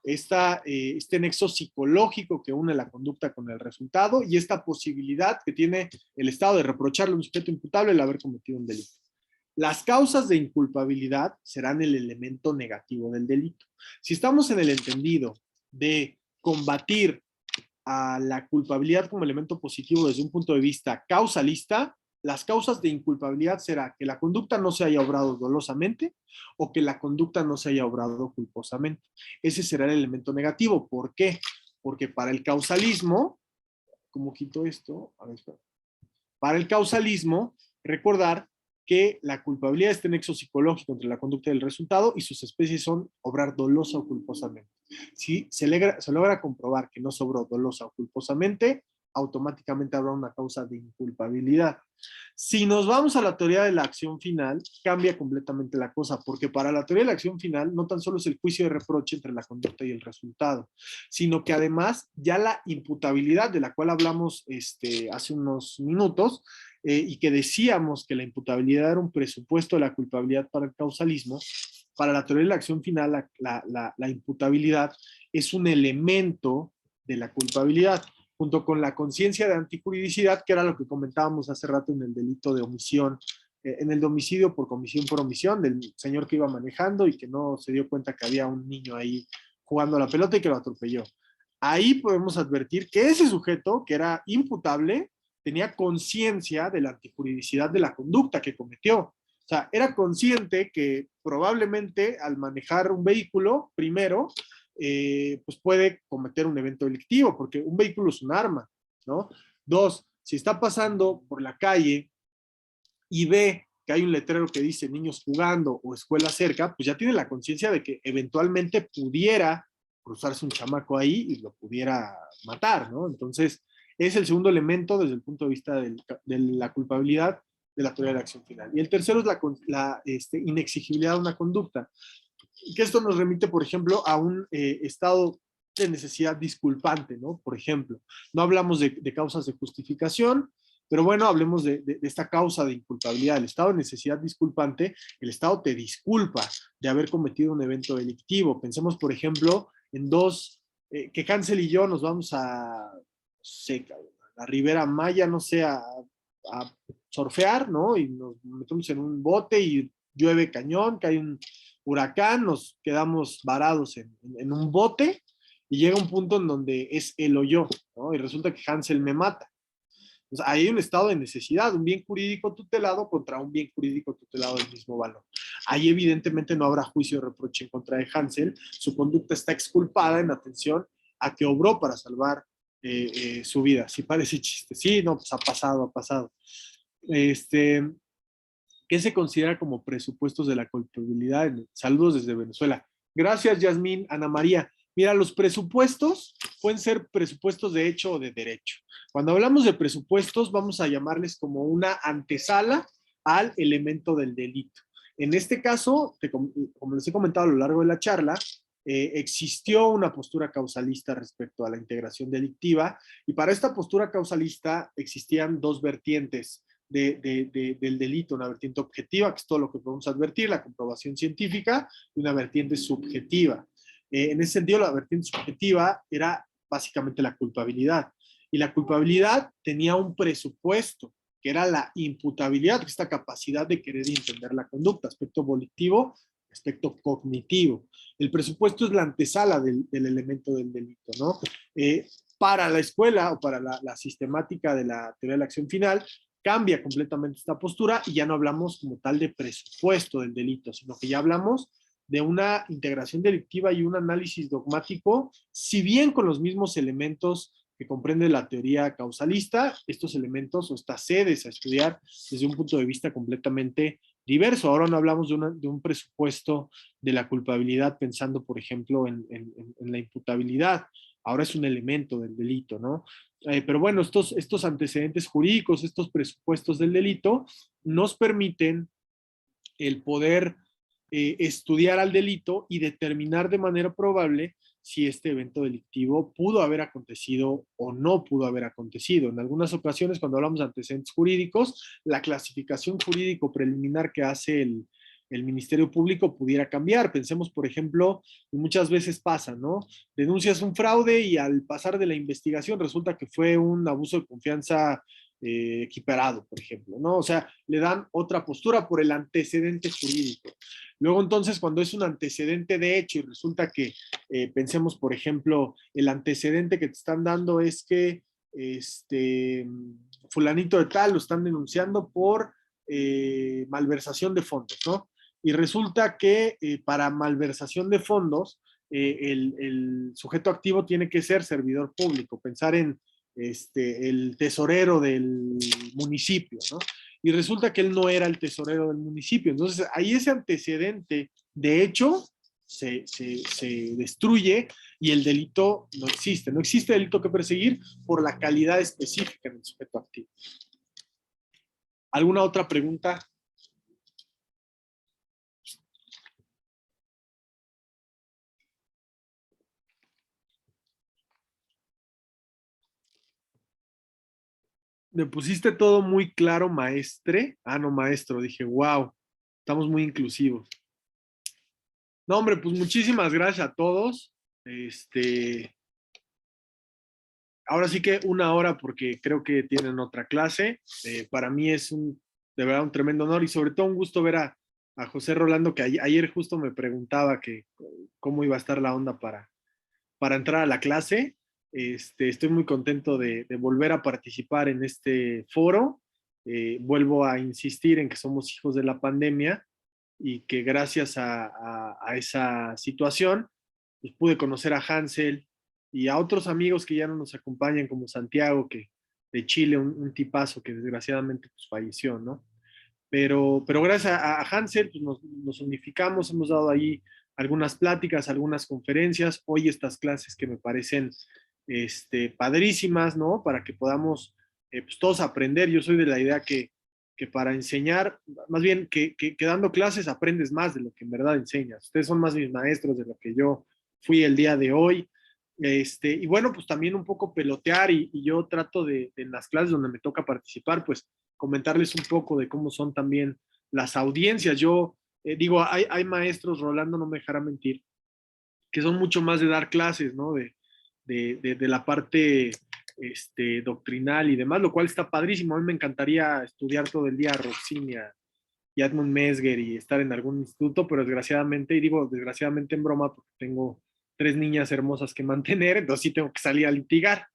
Este nexo psicológico que une la conducta con el resultado y esta posibilidad que tiene el Estado de reprocharle a un sujeto imputable el haber cometido un delito. Las causas de inculpabilidad serán el elemento negativo del delito. Si estamos en el entendido de combatir a la culpabilidad como elemento positivo desde un punto de vista causalista, las causas de inculpabilidad será que la conducta no se haya obrado dolosamente o que la conducta no se haya obrado culposamente. Ese será el elemento negativo. ¿Por qué? Porque para el causalismo, ¿cómo quito esto? A ver, espera. Para el causalismo, recordar que la culpabilidad es este nexo psicológico entre la conducta y el resultado y sus especies son obrar dolosa o culposamente. Si se logra comprobar que no se obró dolosa o culposamente, automáticamente habrá una causa de inculpabilidad. Si nos vamos a la teoría de la acción final, cambia completamente la cosa, porque para la teoría de la acción final no tan solo es el juicio de reproche entre la conducta y el resultado, sino que además ya la imputabilidad de la cual hablamos hace unos minutos, y que decíamos que la imputabilidad era un presupuesto de la culpabilidad para el causalismo, para la teoría de la acción final la imputabilidad es un elemento de la culpabilidad, junto con la conciencia de antijuridicidad, que era lo que comentábamos hace rato en el delito de omisión en el domicilio por comisión por omisión del señor que iba manejando y que no se dio cuenta que había un niño ahí jugando a la pelota y que lo atropelló. Ahí podemos advertir que ese sujeto, que era imputable, tenía conciencia de la antijuridicidad de la conducta que cometió. O sea, era consciente que probablemente al manejar un vehículo, primero, pues puede cometer un evento delictivo, porque un vehículo es un arma, ¿no? Dos, si está pasando por la calle y ve que hay un letrero que dice niños jugando o escuela cerca, pues ya tiene la conciencia de que eventualmente pudiera cruzarse un chamaco ahí y lo pudiera matar, ¿no? Entonces, es el segundo elemento desde el punto de vista de la culpabilidad de la teoría de la acción final. Y el tercero es la inexigibilidad de una conducta. Y que esto nos remite, por ejemplo, a un estado de necesidad disculpante, ¿no? Por ejemplo, no hablamos de causas de justificación, pero bueno, hablemos de esta causa de inculpabilidad. El estado de necesidad disculpante, el Estado te disculpa de haber cometido un evento delictivo. Pensemos, por ejemplo, en que Hansel y yo nos vamos a, no sé, a la Ribera Maya, no sé, a surfear, ¿no? Y nos metemos en un bote y llueve cañón, cae un huracán, nos quedamos varados en un bote y llega un punto en donde es él o yo, ¿no? Y resulta que Hansel me mata. Entonces, ahí hay un estado de necesidad, un bien jurídico tutelado contra un bien jurídico tutelado del mismo valor. Ahí evidentemente no habrá juicio de reproche en contra de Hansel, su conducta está exculpada en atención a que obró para salvar su vida. Sí parece chiste, sí, no, pues ha pasado, ha pasado. ¿Qué se considera como presupuestos de la culpabilidad? Saludos desde Venezuela. Gracias, Yasmín. Ana María. Mira, los presupuestos pueden ser presupuestos de hecho o de derecho. Cuando hablamos de presupuestos, vamos a llamarles como una antesala al elemento del delito. En este caso, como les he comentado a lo largo de la charla, existió una postura causalista respecto a la integración delictiva y para esta postura causalista existían dos vertientes del delito, una vertiente objetiva, que es todo lo que podemos advertir, la comprobación científica, y una vertiente subjetiva. En ese sentido, la vertiente subjetiva era básicamente la culpabilidad. Y la culpabilidad tenía un presupuesto, que era la imputabilidad, que es esta capacidad de querer entender la conducta, aspecto volitivo, aspecto cognitivo. El presupuesto es la antesala del elemento del delito, ¿no? Para la escuela o para la sistemática de la teoría de la acción final, cambia completamente esta postura y ya no hablamos como tal de presupuesto del delito, sino que ya hablamos de una integración delictiva y un análisis dogmático, si bien con los mismos elementos que comprende la teoría causalista, estos elementos o estas sedes a estudiar desde un punto de vista completamente diverso. Ahora no hablamos de un presupuesto de la culpabilidad pensando, por ejemplo, en la imputabilidad. Ahora es un elemento del delito, ¿no? Pero bueno, estos antecedentes jurídicos, estos presupuestos del delito, nos permiten el poder estudiar al delito y determinar de manera probable si este evento delictivo pudo haber acontecido o no pudo haber acontecido. En algunas ocasiones, cuando hablamos de antecedentes jurídicos, la clasificación jurídico preliminar que hace el Ministerio Público pudiera cambiar. Pensemos, por ejemplo, muchas veces pasa, ¿no? Denuncias un fraude y al pasar de la investigación resulta que fue un abuso de confianza equiparado, por ejemplo, ¿no? O sea, le dan otra postura por el antecedente jurídico. Luego, entonces, cuando es un antecedente de hecho y resulta que, pensemos, por ejemplo, el antecedente que te están dando es que fulanito de tal lo están denunciando por malversación de fondos, ¿no? Y resulta que para malversación de fondos, el sujeto activo tiene que ser servidor público, pensar en el tesorero del municipio, ¿no? Y resulta que él no era el tesorero del municipio. Entonces, ahí ese antecedente, de hecho, se destruye y el delito no existe. No existe delito que perseguir por la calidad específica del sujeto activo. ¿Alguna otra pregunta? Me pusiste todo muy claro, maestre. Ah, no, maestro. Dije, wow, estamos muy inclusivos. No, hombre, pues muchísimas gracias a todos. Ahora sí que 1 hora porque creo que tienen otra clase. Para mí es un de verdad un tremendo honor y sobre todo un gusto ver a José Rolando, que ayer justo me preguntaba que cómo iba a estar la onda para entrar a la clase. Estoy muy contento de volver a participar en este foro. Vuelvo a insistir en que somos hijos de la pandemia y que gracias a esa situación, pues pude conocer a Hansel y a otros amigos que ya no nos acompañan, como Santiago, que de Chile, un tipazo que desgraciadamente pues, falleció, ¿no? Pero gracias a Hansel pues nos unificamos, hemos dado ahí algunas pláticas, algunas conferencias, hoy estas clases que me parecen padrísimas, ¿no? Para que podamos pues todos aprender. Yo soy de la idea que para enseñar, más bien que dando clases aprendes más de lo que en verdad enseñas. Ustedes son más mis maestros de lo que yo fui el día de hoy. Y bueno, pues también un poco pelotear y yo trato de en las clases donde me toca participar, pues comentarles un poco de cómo son también las audiencias. Yo digo, hay maestros, Rolando no me dejará mentir, que son mucho más de dar clases, ¿no? De la parte doctrinal y demás, lo cual está padrísimo. A mí me encantaría estudiar todo el día a Roxinia y Edmund Mesger y estar en algún instituto, pero desgraciadamente, y digo desgraciadamente en broma, porque tengo 3 niñas hermosas que mantener, entonces sí tengo que salir a litigar,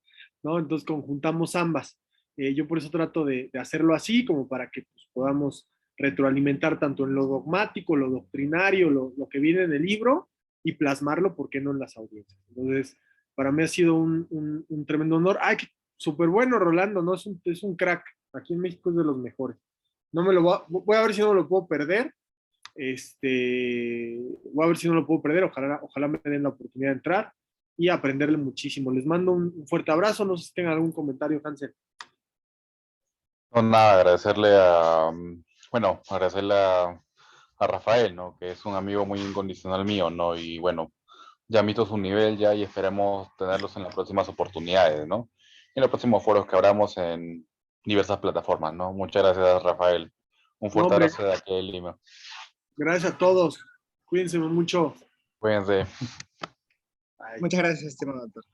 ¿no? Entonces conjuntamos ambas. Yo por eso trato de hacerlo así, como para que pues, podamos retroalimentar tanto en lo dogmático, lo doctrinario, lo que viene en el libro y plasmarlo, ¿por qué no en las audiencias? Entonces, para mí ha sido un tremendo honor. ¡Ay, súper bueno, Rolando! ¿No? Es un crack. Aquí en México es de los mejores. No me lo voy a ver si no lo puedo perder. Voy a ver si no lo puedo perder. Ojalá me den la oportunidad de entrar y aprenderle muchísimo. Les mando un fuerte abrazo. No sé si tengan algún comentario, Hansel. No, nada, agradecerle a Rafael, ¿no? Que es un amigo muy incondicional mío, ¿no? Y bueno, ya visto su nivel ya y esperemos tenerlos en las próximas oportunidades, ¿no? En los próximos foros que abramos en diversas plataformas, ¿no? Muchas gracias, Rafael. Un No, fuerte hombre, abrazo de aquí de Lima. gracias a todos. Cuídense mucho. Cuídense. Bye. Muchas gracias, estimado doctor.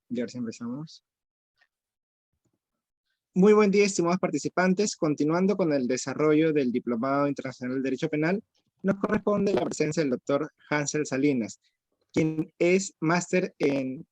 Y ahora sí empezamos. Muy buen día, estimados participantes. Continuando con el desarrollo del Diplomado Internacional de Derecho Penal, nos corresponde la presencia del doctor Hansel Salinas, quien es máster en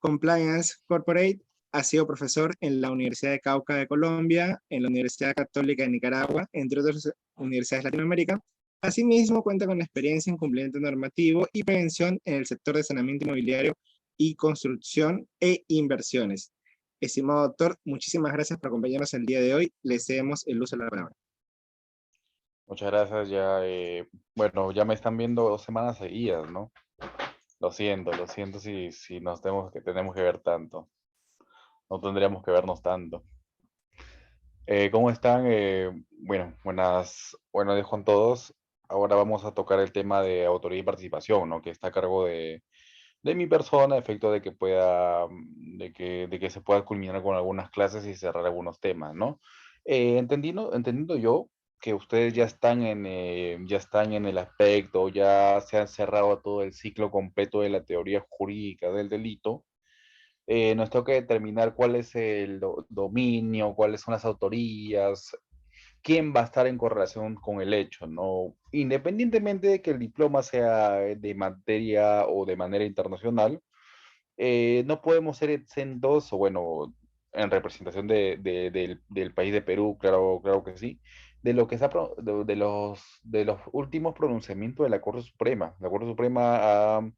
Compliance Corporate, ha sido profesor en la Universidad de Cauca de Colombia, en la Universidad Católica de Nicaragua, entre otras universidades de Latinoamérica. Asimismo, cuenta con experiencia en cumplimiento normativo y prevención en el sector de saneamiento inmobiliario y construcción e inversiones. Estimado doctor, muchísimas gracias por acompañarnos el día de hoy. Le cedemos el uso de la palabra. Muchas gracias. Bueno, ya me están viendo 2 semanas seguidas, ¿no? Lo siento si tenemos que ver tanto. No tendríamos que vernos tanto. ¿Cómo están? Buenos días con todos. Ahora vamos a tocar el tema de autoría y participación, ¿no? Que está a cargo de mi persona, a efecto de que de que se pueda culminar con algunas clases y cerrar algunos temas, ¿no? Entendiendo yo que ustedes ya están en el aspecto, ya se han cerrado todo el ciclo completo de la teoría jurídica del delito. Nos toca determinar cuál es el dominio, cuáles son las autorías, quién va a estar en correlación con el hecho, ¿no? Independientemente de que el diploma sea de materia o de manera internacional, no podemos ser exentos, o bueno, en representación del país de Perú, claro que sí, de lo que de los últimos pronunciamientos de la Corte Suprema. La Corte Suprema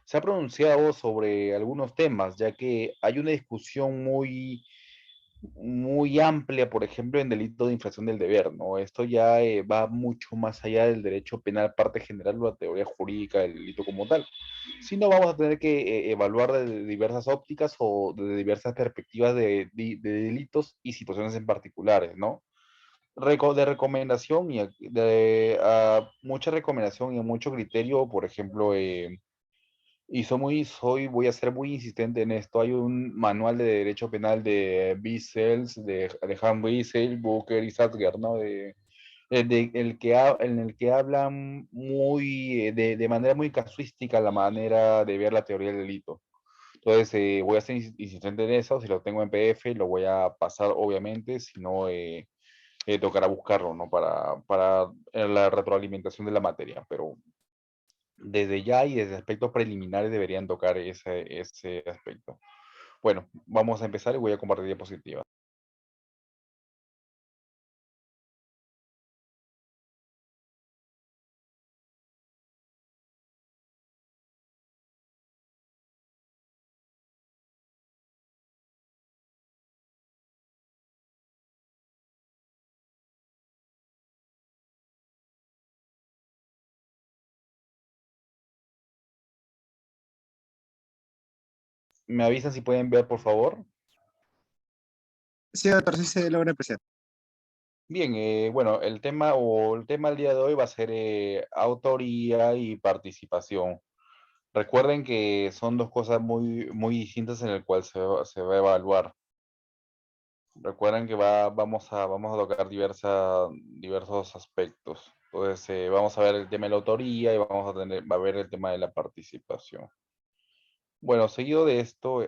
se ha pronunciado sobre algunos temas, ya que hay una discusión muy amplia, por ejemplo, en delito de infracción del deber, ¿no? Esto ya va mucho más allá del derecho penal, parte general o la teoría jurídica del delito como tal. Si no, vamos a tener que evaluar de diversas ópticas o de diversas perspectivas de delitos y situaciones en particulares, ¿no? De recomendación mucha recomendación y mucho criterio, por ejemplo, voy a ser muy insistente en esto. Hay un manual de derecho penal de Bissell, de Han Bissell, Booker y Sadger, ¿no? En el que hablan de manera muy casuística la manera de ver la teoría del delito. Entonces, voy a ser insistente en eso. Si lo tengo en PDF, lo voy a pasar, obviamente. Si no, tocará buscarlo, ¿no? Para la retroalimentación de la materia. Pero desde ya y desde aspectos preliminares deberían tocar ese aspecto. Bueno, vamos a empezar y voy a compartir diapositivas. ¿Me avisan si pueden ver, por favor? Sí, doctor, sí se logra apreciar. Bien, bueno, el tema del día de hoy va a ser autoría y participación. Recuerden que son dos cosas muy distintas en el cual se va a evaluar. Recuerden que vamos a tocar diversos aspectos. Entonces, vamos a ver el tema de la autoría y va a ver el tema de la participación. Bueno, seguido de esto,